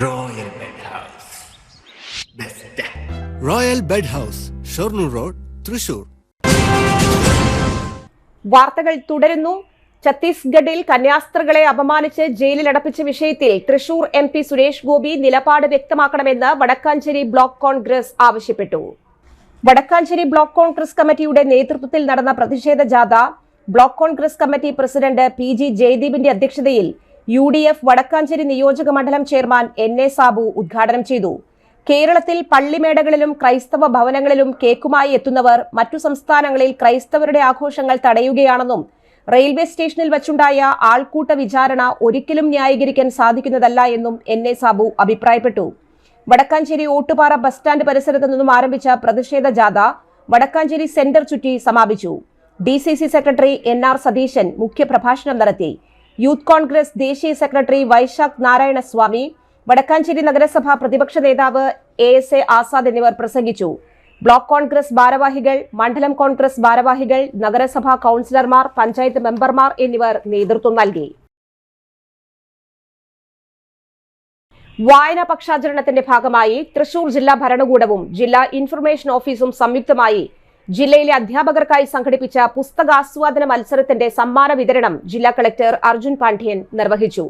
royal bed house. Royal bed house, Shoranur road, Thrissur. വാർത്തകൾ തുടരുന്നു. ഛത്തീസ്ഗഡിൽ കന്യാസ്ത്രീകളെ അപമാനിച്ച് ജയിലിൽ അടപ്പിച്ച വിഷയത്തിൽ തൃശൂർ MP സുരേഷ് ഗോപി നിലപാട് വ്യക്തമാക്കണമെന്ന് വടക്കാഞ്ചേരി ബ്ലോക്ക് കോൺഗ്രസ് ആവശ്യപ്പെട്ടു. വടക്കാഞ്ചേരി ബ്ലോക്ക് കോൺഗ്രസ് കമ്മിറ്റിയുടെ നേതൃത്വത്തിൽ നടന്ന പ്രതിഷേധ ജാഥ block Congress committee president PG ജയദീപിന്റെ അധ്യക്ഷതയിൽ UDF വടക്കാഞ്ചേരി നിയോജക മണ്ഡലം ചെയർമാൻ NA സാബു ഉദ്ഘാടനം ചെയ്തു. കേരളത്തിൽ പള്ളിമേടകളിലും ക്രൈസ്തവ ഭവനങ്ങളിലും കേക്കുമായി എത്തുന്നവർ മറ്റു സംസ്ഥാനങ്ങളിൽ ക്രൈസ്തവരുടെ ആഘോഷങ്ങൾ തടയുകയാണെന്നും റെയിൽവേ സ്റ്റേഷനിൽ വച്ചുണ്ടായ ആൾക്കൂട്ട വിചാരണ ഒരിക്കലും ന്യായീകരിക്കാൻ സാധിക്കുന്നതല്ല എന്നും NA സാബു അഭിപ്രായപ്പെട്ടു. വടക്കാഞ്ചേരി ഓട്ടുപാറ ബസ് സ്റ്റാൻഡ് പരിസരത്ത് നിന്നും ആരംഭിച്ച പ്രതിഷേധ ജാഥ വടക്കാഞ്ചേരി സെന്റർ ചുറ്റി സമാപിച്ചു. DCC സെക്രട്ടറി NR സതീശൻ മുഖ്യപ്രഭാഷണം നടത്തി. യൂത്ത് കോൺഗ്രസ് ദേശീയ സെക്രട്ടറി വൈശാഖ് നാരായണസ്വാമി, വടക്കാഞ്ചേരി നഗരസഭ പ്രതിപക്ഷ നേതാവ് ASA ആസാദ് എന്നിവർ പ്രസംഗിച്ചു. ബ്ലോക്ക് കോൺഗ്രസ് ഭാരവാഹികൾ, മണ്ഡലം കോൺഗ്രസ് ഭാരവാഹികൾ, നഗരസഭാ കൌൺസിലർമാർ, പഞ്ചായത്ത് മെമ്പർമാർ എന്നിവർ നേതൃത്വം നൽകി. വായനാ പക്ഷാചരണത്തിന്റെ ഭാഗമായി തൃശൂർ ജില്ലാ ഭരണകൂടവും ജില്ലാ ഇൻഫർമേഷൻ ഓഫീസും സംയുക്തമായി ജില്ലയിലെ അധ്യാപകർക്കായി സംഘടിപ്പിച്ച പുസ്തകാസ്വാദന മത്സരത്തിന്റെ സമ്മാന വിതരണം ജില്ലാ കളക്ടർ അർജുൻ പാണ്ഡ്യൻ നിർവഹിച്ചു.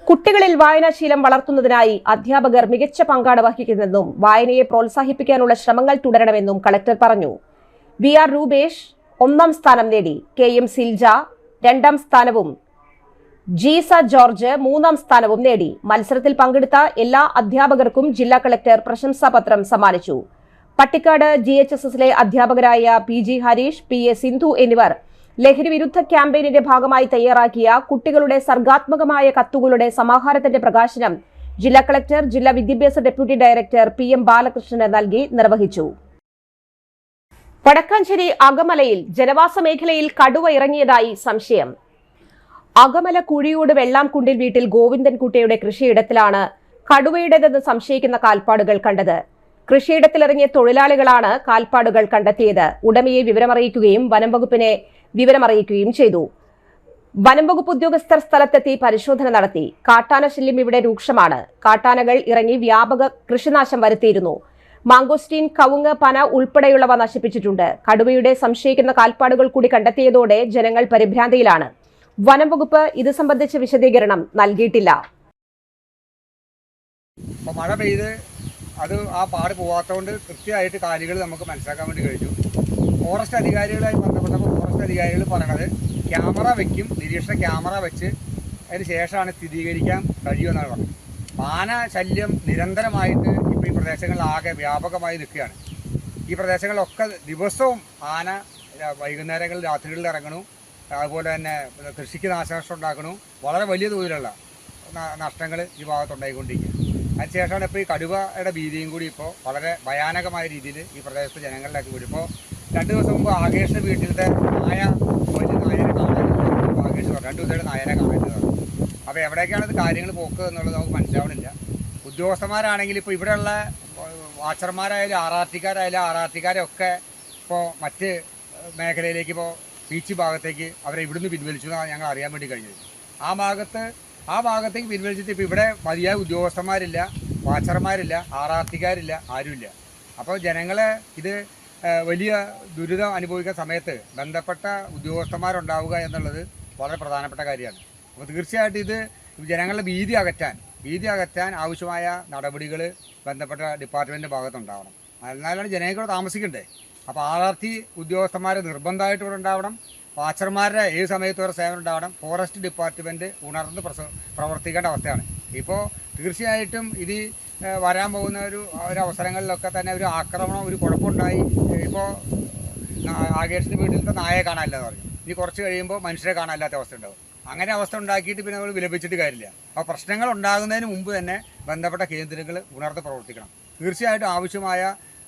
കുട്ടികളിൽ വായനാശീലം വളർത്തുന്നതിനായി അധ്യാപകർ മികച്ച പങ്കാണ് വഹിക്കുന്നതെന്നും വായനയെ പ്രോത്സാഹിപ്പിക്കാനുള്ള ശ്രമങ്ങൾ തുടരണമെന്നും കളക്ടർ പറഞ്ഞു. VR രൂപേഷ് 1ാം സ്ഥാനം നേടി. KM സിൽജ 2ാം സ്ഥാനവും ജീസ ജോർജ് 3ാം സ്ഥാനവും നേടി. മത്സരത്തിൽ പങ്കെടുത്ത എല്ലാ അധ്യാപകർക്കും ജില്ലാ കളക്ടർ പ്രശംസാപത്രം സമ്മാനിച്ചു. പട്ടിക്കാട് GHSSലെ അധ്യാപകരായ PG ഹരീഷ്, PA സിന്ധു എന്നിവർ ലഹരി വിരുദ്ധ ക്യാമ്പയിനിന്റെ ഭാഗമായി തയ്യാറാക്കിയ കുട്ടികളുടെ സർഗാത്മകമായ കത്തുകളുടെ സമാഹാരത്തിന്റെ പ്രകാശനം ജില്ലാ കളക്ടർ, ജില്ലാ വിദ്യാഭ്യാസ ഡെപ്യൂട്ടി ഡയറക്ടർ PM ബാലകൃഷ്ണന് നൽകി നിർവഹിച്ചു. വടക്കാഞ്ചേരി അകമലയിൽ ജനവാസ മേഖലയിൽ കടുവ ഇറങ്ങിയതായി സംശയം. അകമല കുഴിയോട് വെള്ളാംകുണ്ടിൽ വീട്ടിൽ ഗോവിന്ദൻകുട്ടിയുടെ കൃഷിയിടത്തിലാണ് കടുവയുടേതെന്ന് സംശയിക്കുന്ന കാൽപ്പാടുകൾ കണ്ടത്. കൃഷിയിടത്തിലിറങ്ങിയ തൊഴിലാളികളാണ് കാൽപ്പാടുകൾ കണ്ടെത്തിയത്. ഉടമയെ വിവരമറിയിക്കുകയും വനം വകുപ്പിനെ വിവരമറിയിക്കുകയും ചെയ്തു. വനം വകുപ്പ് ഉദ്യോഗസ്ഥർ സ്ഥലത്തെത്തി പരിശോധന നടത്തി. കാട്ടാന ശല്യം ഇവിടെ രൂക്ഷമാണ്. കാട്ടാനകൾ ഇറങ്ങി വ്യാപക കൃഷിനാശം വരുത്തിയിരുന്നു. മാങ്കോസ്റ്റീൻ, കവുങ്ങ്, പന ഉൾപ്പെടെയുള്ളവ നശിപ്പിച്ചിട്ടുണ്ട്. കടുവയുടെ സംശയിക്കുന്ന കാൽപ്പാടുകൾ കൂടി കണ്ടെത്തിയതോടെ ജനങ്ങൾ പരിഭ്രാന്തിയിലാണ്. വനം വകുപ്പ് ഇത് സംബന്ധിച്ച വിശദീകരണം നൽകിയിട്ടില്ല. മഴ പെയ്ത് അത് ആ പാട് പോകാത്തതുകൊണ്ട് കൃത്യമായിട്ട് കാര്യങ്ങൾ നമുക്ക് മനസ്സിലാക്കാൻ വേണ്ടി കഴിഞ്ഞു. ഫോറസ്റ്റ് അധികാരികളുമായി ബന്ധപ്പെട്ടപ്പോൾ ഫോറസ്റ്റ് അധികാരികൾ പറയണത് ക്യാമറ വയ്ക്കും, നിരീക്ഷണ ക്യാമറ വെച്ച് അതിന് ശേഷമാണ് സ്ഥിരീകരിക്കാൻ കഴിയുമെന്നാണ് പറഞ്ഞത്. ആന ശല്യം നിരന്തരമായിട്ട് ഇപ്പോൾ ഈ പ്രദേശങ്ങളിലാകെ വ്യാപകമായി നിൽക്കുകയാണ്. ഈ പ്രദേശങ്ങളിലൊക്കെ ദിവസവും ആന വൈകുന്നേരങ്ങളിൽ രാത്രികളിൽ ഇറങ്ങണു. അതുപോലെ തന്നെ കൃഷിക്ക് നാശനഷ്ടം ഉണ്ടാക്കണു. വളരെ വലിയ തോതിലുള്ള നഷ്ടങ്ങൾ ഈ ഭാഗത്തുണ്ടായിക്കൊണ്ടിരിക്കുക. അതിനുശേഷമാണ് ഇപ്പോൾ ഈ കടുവയുടെ ഭീതിയും കൂടി ഇപ്പോൾ വളരെ ഭയാനകമായ രീതിയിൽ ഈ പ്രദേശത്ത് ജനങ്ങളിലേക്ക് വരും. ഇപ്പോൾ 2 ദിവസം മുമ്പ് ആകേഷിൻ്റെ വീട്ടിലത്തെ നായ വലിയ നായനെ കാണാനുണ്ട്. ആകേഷ് 2 ദിവസമായിട്ട് നായനെ കാണാനുണ്ട്. അപ്പോൾ എവിടേക്കാണ് ഇത് കാര്യങ്ങൾ പോക്ക് എന്നുള്ളത് നമുക്ക് മനസ്സിലാവണില്ല. ഉദ്യോഗസ്ഥന്മാരാണെങ്കിൽ ഇപ്പോൾ ഇവിടെയുള്ള വാച്ചർമാരായാലും ആറാർട്ടിക്കാരൊക്കെ ഇപ്പോൾ മറ്റ് മേഖലയിലേക്ക് ഇപ്പോൾ ബീച്ച് ഭാഗത്തേക്ക് അവരെ ഇവിടുന്ന് പിൻവലിച്ചു എന്നാണ് ഞങ്ങൾ അറിയാൻ വേണ്ടി കഴിഞ്ഞത്. ആ ഭാഗത്തേക്ക് പിൻവലിച്ചിട്ട് ഇപ്പോൾ ഇവിടെ മതിയായ ഉദ്യോഗസ്ഥന്മാരില്ല, വാച്ചർമാരില്ല, ആറാർട്ടിക്കാരില്ല, ആരുമില്ല. അപ്പോൾ ജനങ്ങളെ ഇത് വലിയ ദുരിതം അനുഭവിക്കുന്ന സമയത്ത് ബന്ധപ്പെട്ട ഉദ്യോഗസ്ഥന്മാരുണ്ടാവുക എന്നുള്ളത് വളരെ പ്രധാനപ്പെട്ട കാര്യമാണ്. അപ്പോൾ തീർച്ചയായിട്ടും ഇത് ജനങ്ങളുടെ ഭീതി അകറ്റാൻ ആവശ്യമായ നടപടികൾ ബന്ധപ്പെട്ട ഡിപ്പാർട്ട്മെൻറ്റിൻ്റെ ഭാഗത്തുണ്ടാവണം. എന്നാലാണ് ജനങ്ങളോട് താമസിക്കണ്ടേ. അപ്പോൾ ആറാർട്ടി ഉദ്യോഗസ്ഥന്മാർ നിർബന്ധമായിട്ട് ഇവിടെ ഉണ്ടാവണം. വാച്ചർമാരുടെ ഏത് സമയത്ത് ഒരു സേവനം ഉണ്ടാവണം. ഫോറസ്റ്റ് ഡിപ്പാർട്ട്മെൻറ്റ് ഉണർന്ന് പ്രവർത്തിക്കേണ്ട അവസ്ഥയാണ്. ഇപ്പോൾ തീർച്ചയായിട്ടും ഇത് വരാൻ പോകുന്ന ഒരു അവസരങ്ങളിലൊക്കെ തന്നെ ഒരു ആക്രമണം, ഒരു കുഴപ്പമുണ്ടായി. ഇപ്പോൾ ആകേഷിൻ്റെ വീട്ടിലത്തെ നായയെ കാണാനില്ലെന്ന് പറയും. ഇനി കുറച്ച് കഴിയുമ്പോൾ മനുഷ്യരെ കാണാനില്ലാത്ത അവസ്ഥ ഉണ്ടാവും. അങ്ങനെ അവസ്ഥ ഉണ്ടാക്കിയിട്ട് പിന്നെ നമ്മൾ വിലപിച്ചിട്ട് കാര്യമില്ല. അപ്പോൾ പ്രശ്നങ്ങൾ ഉണ്ടാകുന്നതിന് മുമ്പ് തന്നെ ബന്ധപ്പെട്ട കേന്ദ്രങ്ങൾ ഉണർന്ന് പ്രവർത്തിക്കണം. തീർച്ചയായിട്ടും ആവശ്യമായ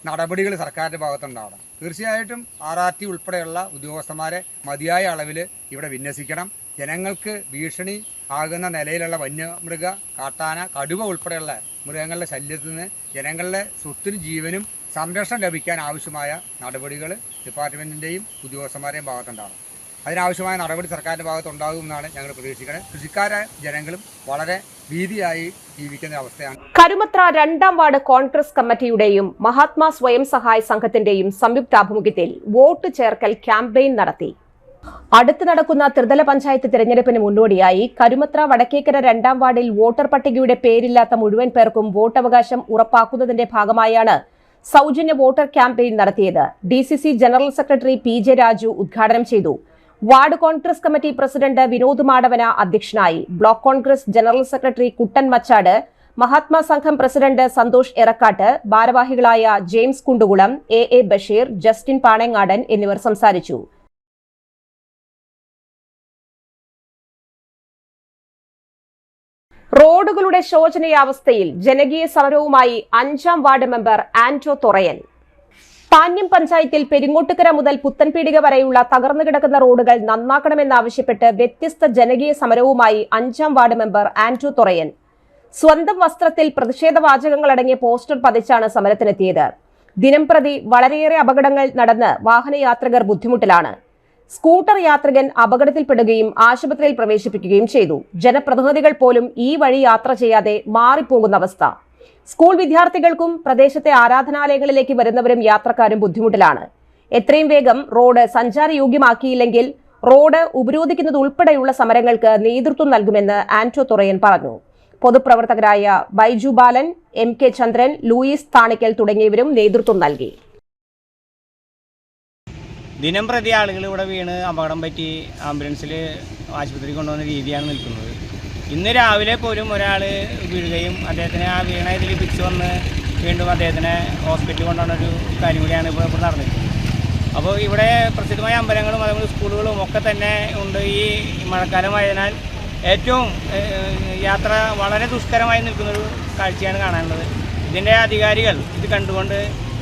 നടപടികൾ സർക്കാരിൻ്റെ ഭാഗത്തുണ്ടാവണം. തീർച്ചയായിട്ടും ആറാർട്ടി ഉൾപ്പെടെയുള്ള ഉദ്യോഗസ്ഥന്മാരെ മതിയായ അളവിൽ ഇവിടെ വിന്യസിക്കണം. ജനങ്ങൾക്ക് ഭീഷണി ആകുന്ന നിലയിലുള്ള വന്യമൃഗ, കാട്ടാന, കടുവ ഉൾപ്പെടെയുള്ള മൃഗങ്ങളുടെ ശല്യത്തിൽ നിന്ന് ജനങ്ങളുടെ സ്വത്തിനും ജീവനും സംരക്ഷണം ലഭിക്കാൻ ആവശ്യമായ നടപടികൾ ഡിപ്പാർട്ട്മെൻറ്റിൻ്റെയും ഉദ്യോഗസ്ഥന്മാരുടെയും ഭാഗത്തുണ്ടാവണം. അതിനാവശ്യമായ നടപടി സർക്കാരിൻ്റെ ഭാഗത്തുണ്ടാകുമെന്നാണ് ഞങ്ങൾ പ്രതീക്ഷിക്കുന്നത്. കൃഷിക്കാരായ ജനങ്ങളും വളരെ ഭീതിയായി ജീവിക്കുന്ന അവസ്ഥയാണ്. കരുമത്ര 2ാം വാർഡ് കോൺഗ്രസ് കമ്മിറ്റിയുടെയും മഹാത്മാ സ്വയം സഹായ സംഘത്തിന്റെയും സംയുക്താഭിമുഖ്യത്തിൽ വോട്ട് ചേർക്കൽ ക്യാമ്പയിൻ നടത്തി. അടുത്ത് നടക്കുന്ന ത്രിതല പഞ്ചായത്ത് തിരഞ്ഞെടുപ്പിന് മുന്നോടിയായി കരുമത്ര വടക്കേക്കര 2ാം വാർഡിൽ വോട്ടർ പട്ടികയുടെ പേരില്ലാത്ത മുഴുവൻ പേർക്കും വോട്ടവകാശം ഉറപ്പാക്കുന്നതിന്റെ ഭാഗമായാണ് സൗജന്യ വോട്ടർ ക്യാമ്പയിൻ നടത്തിയത്. DCC general secretary PJ Raju ഉദ്ഘാടനം ചെയ്തു. Ward Congress committee president Vinod Madavana അധ്യക്ഷനായി. ബ്ലോക്ക് കോൺഗ്രസ് ജനറൽ സെക്രട്ടറി കുട്ടൻ മച്ചാട്, മഹാത്മാ സംഘം പ്രസിഡന്റ് സന്തോഷ് എറക്കാട്ട്, ഭാരവാഹികളായ James Kundukulam, AA Basheer, Justin Panengadan എന്നിവർ സംസാരിച്ചു. റോഡുകളുടെ ശോചനീയാവസ്ഥയിൽ ജനകീയ സമരവുമായി 5ാം വാർഡ് മെമ്പർ ആന്റോ തൊറയൻ. പാന്യം പഞ്ചായത്തിൽ പെരിങ്ങോട്ടുകര മുതൽ പുത്തൻപീടിക വരെയുള്ള തകർന്നു കിടക്കുന്ന റോഡുകൾ നന്നാക്കണമെന്നാവശ്യപ്പെട്ട് വ്യത്യസ്ത ജനകീയ സമരവുമായി 5ാം വാർഡ് മെമ്പർ ആന്റോ തൊറയൻ. സ്വന്തം വസ്ത്രത്തിൽ പ്രതിഷേധവാചകങ്ങളടങ്ങിയ പോസ്റ്റർ പതിച്ചാണ് സമരത്തിനെത്തിയത്. ദിനംപ്രതി വളരെയേറെ അപകടങ്ങൾ നടന്ന് വാഹനയാത്രികർ ബുദ്ധിമുട്ടിലാണ്. സ്കൂട്ടർ യാത്രികൻ അപകടത്തിൽപ്പെടുകയും ആശുപത്രിയിൽ പ്രവേശിപ്പിക്കുകയും ചെയ്തു. ജനപ്രതിനിധികൾ പോലും ഈ വഴി യാത്ര ചെയ്യാതെ മാറിപ്പോകുന്ന അവസ്ഥ. സ്കൂൾ വിദ്യാർത്ഥികൾക്കും പ്രദേശത്തെ ആരാധനാലയങ്ങളിലേക്ക് വരുന്നവരും യാത്രക്കാരും ബുദ്ധിമുട്ടിലാണ്. എത്രയും വേഗം റോഡ് സഞ്ചാരയോഗ്യമാക്കിയില്ലെങ്കിൽ റോഡ് ഉപരോധിക്കുന്നത് ഉൾപ്പെടെയുള്ള സമരങ്ങൾക്ക് നേതൃത്വം നൽകുമെന്ന് ആന്റോ തൊറയൻ പറഞ്ഞു. പൊതുപ്രവർത്തകരായ ബൈജു ബാലൻ, MK ചന്ദ്രൻ, ലൂയിസ് താണിക്കൽ തുടങ്ങിയവരും നേതൃത്വം നൽകി. ദിനം പ്രതി ആളുകൾ ഇവിടെ വീണ് അപകടം പറ്റി ആംബുലൻസിൽ ആശുപത്രിയിൽ കൊണ്ടുവന്ന രീതിയാണ് നിൽക്കുന്നത്. ഇന്ന് രാവിലെ പോലും ഒരാൾ വീഴുകയും അദ്ദേഹത്തിന് ആ വീണ ഇതിൽ പിടിച്ച് വന്ന് വീണ്ടും അദ്ദേഹത്തിനെ ഹോസ്പിറ്റലിൽ കൊണ്ടുവന്നൊരു കാര്യം കൂടിയാണ് ഇപ്പോൾ നടന്നിട്ടുള്ളത്. അപ്പോൾ ഇവിടെ പ്രസിദ്ധമായ അമ്പലങ്ങളും അതുപോലെ സ്കൂളുകളും ഒക്കെ തന്നെ ഉണ്ട്. ഈ മഴക്കാലമായതിനാൽ ഏറ്റവും യാത്ര വളരെ ദുഷ്കരമായി നിൽക്കുന്നൊരു കാഴ്ചയാണ് കാണാനുള്ളത്. ഇതിൻ്റെ അധികാരികൾ ഇത് കണ്ടുകൊണ്ട്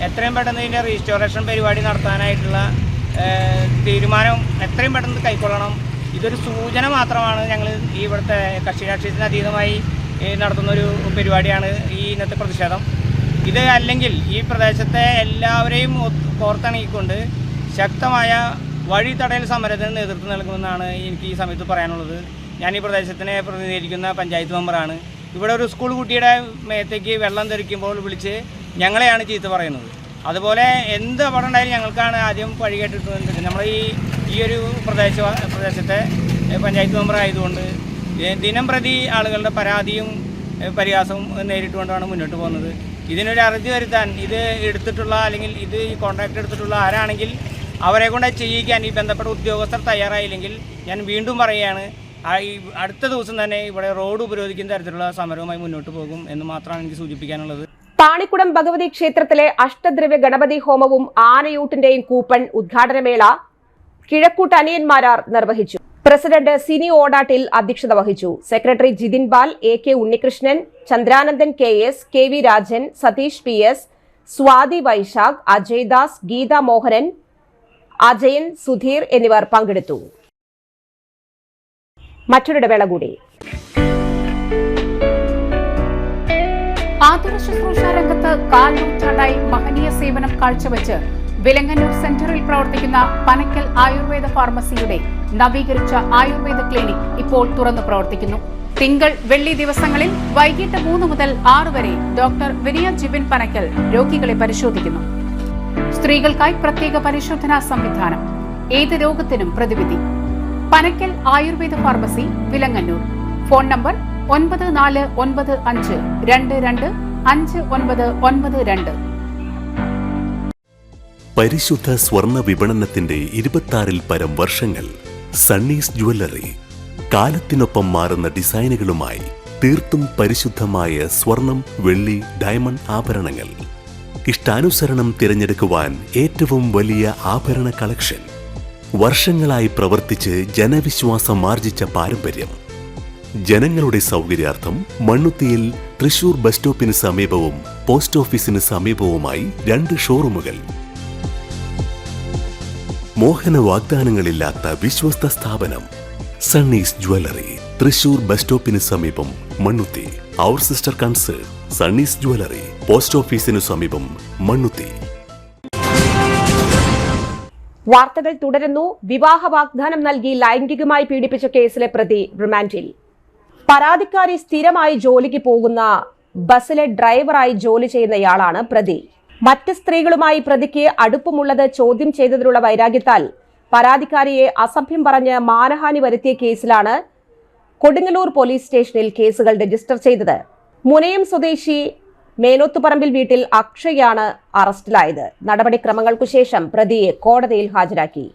എത്രയും പെട്ടെന്ന് ഇതിൻ്റെ റീസ്റ്റോറേഷൻ പരിപാടി നടത്താനായിട്ടുള്ള തീരുമാനം എത്രയും പെട്ടെന്ന് കൈക്കൊള്ളണം. ഇതൊരു സൂചന മാത്രമാണ്. ഞങ്ങൾ ഇവിടുത്തെ കക്ഷി രാഷ്ട്രീയത്തിന് അതീതമായി നടത്തുന്നൊരു പരിപാടിയാണ് ഈ ഇന്നത്തെ പ്രതിഷേധം. ഇത് അല്ലെങ്കിൽ ഈ പ്രദേശത്തെ എല്ലാവരെയും കോർത്തിണങ്ങിക്കൊണ്ട് ശക്തമായ വഴി തടയൽ സമരത്തിന് നേതൃത്വം നൽകുമെന്നാണ് എനിക്ക് ഈ സമയത്ത് പറയാനുള്ളത്. ഞാൻ ഈ പ്രദേശത്തിനെ പ്രതിനിധീകരിക്കുന്ന പഞ്ചായത്ത് മെമ്പറാണ്. ഇവിടെ ഒരു സ്കൂൾ കുട്ടിയുടെ മേത്തേക്ക് വെള്ളം തെറിക്കുമ്പോൾ വിളിച്ച് ഞങ്ങളെയാണ് ചീത്ത പറയുന്നത്. അതുപോലെ എന്ത് അപകടം ഉണ്ടായാലും ഞങ്ങൾക്കാണ് ആദ്യം വഴി കേട്ടിട്ടുള്ളത്. നമ്മൾ ഈ ഒരു പ്രദേശത്തെ പഞ്ചായത്ത് മെമ്പർ ആയതുകൊണ്ട് ദിനം പ്രതി ആളുകളുടെ പരാതിയും പരിഹാസവും നേരിട്ടുകൊണ്ടാണ് മുന്നോട്ട് പോകുന്നത്. ഇതിനൊരു അറുതി വരുത്താൻ ഇത് എടുത്തിട്ടുള്ള അല്ലെങ്കിൽ ഇത് ഈ കോൺട്രാക്ട് എടുത്തിട്ടുള്ള ആരാണെങ്കിൽ അവരെ കൊണ്ട് ചെയ്യിക്കാൻ ഈ ബന്ധപ്പെട്ട ഉദ്യോഗസ്ഥർ തയ്യാറായില്ലെങ്കിൽ ഞാൻ വീണ്ടും പറയുകയാണ്, ഈ അടുത്ത ദിവസം തന്നെ ഇവിടെ റോഡ് ഉപരോധിക്കുന്ന തരത്തിലുള്ള സമരവുമായി മുന്നോട്ട് പോകും എന്ന് മാത്രമാണ് എനിക്ക് സൂചിപ്പിക്കാനുള്ളത്. പാണിക്കുടം ഭഗവതി ക്ഷേത്രത്തിലെ അഷ്ടദ്രവ്യ ഗണപതി ഹോമവും ആനയൂട്ടിന്റെയും കൂപ്പൺ ഉദ്ഘാടനമേള കിഴക്കൂട്ട് അനിയന്മാരാർ നിർവഹിച്ചു. പ്രസിഡന്റ് സിനി ഓടാട്ടിൽ അധ്യക്ഷത വഹിച്ചു. Secretary Jithin Bal, AK Unnikrishnan, Chandranandan KS, KV Rajan, Satheesh PS, Swathi Vaishakh, Ajay Das, Geetha Mohanan, Ajayan, Sudheer എന്നിവർ പങ്കെടുത്തു. മറ്റൊരിടവേള കൂടി. ആതുര ശുശ്രൂഷ രംഗത്ത് കാൽ നൂറ്റാണ്ടായി മഹനീയ സേവനം കാഴ്ചവെച്ച് വിലങ്ങന്നൂർ സെന്ററിൽ പ്രവർത്തിക്കുന്ന പനക്കൽ ആയുർവേദ ഫാർമസിയുടെ നവീകരിച്ച ആയുർവേദ ക്ലിനിക് ഇപ്പോൾ തുറന്നു പ്രവർത്തിക്കുന്നു. തിങ്കൾ, വെള്ളി ദിവസങ്ങളിൽ വൈകിട്ട് 3 മുതൽ 6 വരെ ഡോക്ടർ വിനയ ജിബിൻ പനക്കൽ രോഗികളെ പരിശോധിക്കുന്നു. സ്ത്രീകൾക്കായി പ്രത്യേക പരിശോധനാ സംവിധാനം, ഏത് രോഗത്തിനും പ്രതിവിധി. Panakkal Ayurveda pharmacy, Vilangannur. Phone number 9495225992. പരിശുദ്ധ സ്വർണ്ണ വിപണനത്തിന്റെ 26-ൽ പരം വർഷങ്ങൾ. സണ്ണീസ് ജ്വല്ലറി കാലത്തിനൊപ്പം മാറുന്ന ഡിസൈനുകളുമായി തീർത്തും പരിശുദ്ധമായ സ്വർണം, വെള്ളി, ഡയമണ്ട് ആഭരണങ്ങൾ. ഇഷ്ടാനുസരണം തിരഞ്ഞെടുക്കുവാൻ ഏറ്റവും വലിയ ആഭരണ കളക്ഷൻ. വർഷങ്ങളായി പ്രവർത്തിച്ച് ജനവിശ്വാസം ആർജിച്ച പാരമ്പര്യം. ജനങ്ങളുടെ സൗകര്യാർത്ഥം മണ്ണുത്തിയിൽ തൃശൂർ ബസ് സ്റ്റോപ്പിന് സമീപവും പോസ്റ്റ് ഓഫീസിന് സമീപവുമായി 2 ഷോറൂമുകൾ. മോഹന വാഗ്ദാനങ്ങളില്ലാത്ത വിശ്വസ്ത സ്ഥാപനം സണ്ണീസ് ജ്വല്ലറി, തൃശൂർ ബസ് സ്റ്റോപ്പിന് സമീപം, മണ്ണുത്തി. അവർ സിസ്റ്റർ കൺസേൺ സണ്ണീസ് ജ്വല്ലറി, പോസ്റ്റ് ഓഫീസിനു സമീപം, മണ്ണുത്തി. വാർത്തകൾ തുടരുന്നു. വിവാഹ വാഗ്ദാനം നൽകി ലൈംഗികമായി പീഡിപ്പിച്ച കേസിലെ പ്രതി റിമാൻഡിൽ. പരാതിക്കാരി സ്ഥിരമായി ജോലിക്ക് പോകുന്ന ബസ്സിലെ ഡ്രൈവറായി ജോലി ചെയ്യുന്നയാളാണ് പ്രതി. മറ്റ് സ്ത്രീകളുമായി പ്രതിക്ക് അടുപ്പമുള്ളത് ചോദ്യം ചെയ്തതിലുള്ള വൈരാഗ്യത്താൽ പരാതിക്കാരിയെ അസഭ്യം പറഞ്ഞ് മാനഹാനി വരുത്തിയ കേസിലാണ് കൊടുങ്ങല്ലൂർ പോലീസ് സ്റ്റേഷനിൽ കേസുകൾ രജിസ്റ്റർ ചെയ്തത്. മുനയം സ്വദേശി മേനോത്തുപറമ്പിൽ വീട്ടിൽ അക്ഷയാണ് അറസ്റ്റിലായത്. നടപടിക്രമങ്ങൾക്കു ശേഷം പ്രതിയെ കോടതിയിൽ ഹാജരാക്കി.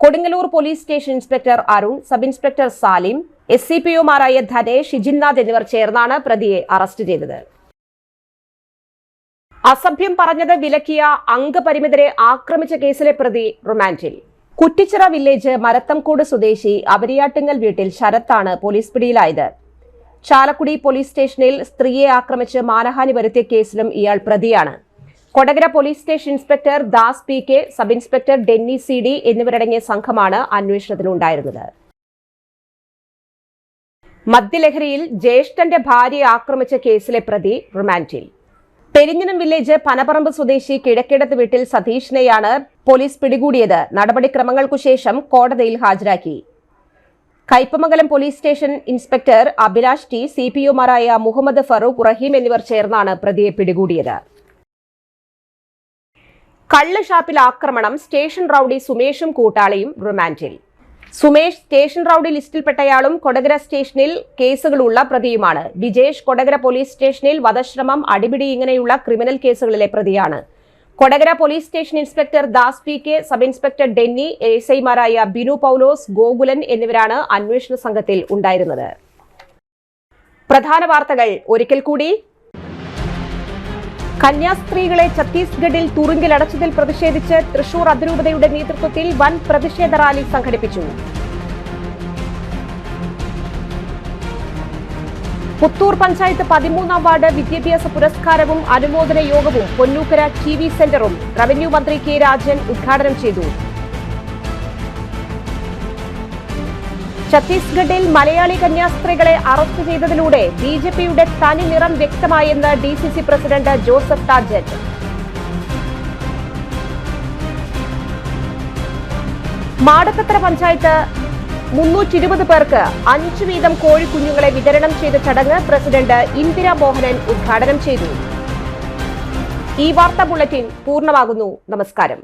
Kodungallur police station inspector Arun, sub inspector Salim, SCPOമാരായ ധനേഷ്, ഷിജിൻനാഥ് എന്നിവർ ചേർന്നാണ് പ്രതിയെ അറസ്റ്റ് ചെയ്തത്. അസഭ്യം പറഞ്ഞത് വിലക്കിയ അംഗപരിമിതരെ ആക്രമിച്ച കേസിലെ പ്രതി റിമാൻഡിൽ. കുറ്റിച്ചിറ വില്ലേജ് മരത്തംകോട് സ്വദേശി അവരിയാട്ടുങ്ങൽ വീട്ടിൽ ശരത്താണ് പോലീസ് പിടിയിലായത്. ചാലക്കുടി പോലീസ് സ്റ്റേഷനിൽ സ്ത്രീയെ ആക്രമിച്ച് മാനഹാനി വരുത്തിയ കേസിലും ഇയാൾ പ്രതിയാണ്. Kodakara police station inspector Das PK, sub inspector Denny CD എന്നിവരടങ്ങിയ സംഘമാണ് അന്വേഷണത്തിലുണ്ടായിരുന്നത്. മദ്യലഹരിയിൽ ജ്യേഷ്ഠന്റെ ഭാര്യയെ ആക്രമിച്ച കേസിലെ പ്രതി റിമാൻഡിൽ. പെരിഞ്ഞനം വില്ലേജ് പനപ്പറമ്പ് സ്വദേശി കിഴക്കേടത്ത് വീട്ടിൽ സതീഷിനെയാണ് പോലീസ് പിടികൂടിയത്. നടപടിക്രമങ്ങൾക്കു ശേഷം കോടതിയിൽ ഹാജരാക്കി. Kaipamangalam police station inspector Abhilash T, CPOമാരായ മുഹമ്മദ് ഫറൂഖ്, റഹീം എന്നിവർ ചേർന്നാണ് പ്രതിയെ പിടികൂടിയത്. കള്ള് ഷാപ്പിൽ ആക്രമണം, സ്റ്റേഷൻ റൌഡി സുമേഷും കൂട്ടാളിയും റിമാൻഡിൽ. സുമേഷ് സ്റ്റേഷൻ റൌഡി ലിസ്റ്റിൽപ്പെട്ടയാളും കൊടകര സ്റ്റേഷനിൽ കേസുകളുള്ള പ്രതിയുമാണ്. വിജേഷ് കൊടകര പോലീസ് സ്റ്റേഷനിൽ വധശ്രമം, അടിപിടി ഇങ്ങനെയുള്ള ക്രിമിനൽ കേസുകളിലെ പ്രതിയാണ്. Kodakara police station inspector Das P K, sub inspector Denny, എസ്ഐമാരായ ബിനു പൌലോസ്, ഗോകുലൻ എന്നിവരാണ് അന്വേഷണ സംഘത്തിൽ ഉണ്ടായിരുന്നത്. പ്രധാന വാർത്തകൾ ഒരിക്കൽ കൂടി. കന്യാസ്ത്രീകളെ ഛത്തീസ്ഗഡിൽ തുറുങ്കിലടച്ചതിൽ പ്രതിഷേധിച്ച് തൃശൂർ അതിരൂപതയുടെ നേതൃത്വത്തിൽ വൻ പ്രതിഷേധ റാലി സംഘടിപ്പിച്ചു. പുത്തൂർ പഞ്ചായത്ത് 13ാം വാർഡ് വിദ്യാഭ്യാസ പുരസ്കാരവും അനുമോദന യോഗവും പൊന്നൂക്കര TV സെന്ററും റവന്യൂ മന്ത്രി കെ രാജൻ ഉദ്ഘാടനം ചെയ്തു. ഛത്തീസ്ഗഡിൽ മലയാളി കന്യാസ്ത്രീകളെ അറസ്റ്റ് ചെയ്തതിലൂടെ BJPയുടെ തനി നിറം വ്യക്തമായെന്ന് DCC president Joseph ടാജറ്റ്. Madakkathara panchayat 320 പേർക്ക് 5 വീതം കോഴിക്കുഞ്ഞുങ്ങളെ വിതരണം ചെയ്ത ചടങ്ങ് പ്രസിഡന്റ് ഇന്ദിര മോഹനൻ ഉദ്ഘാടനം ചെയ്തു. ഈ വാർത്താ ബുള്ളറ്റിൻ പൂർണ്ണമാകുന്നു. നമസ്കാരം.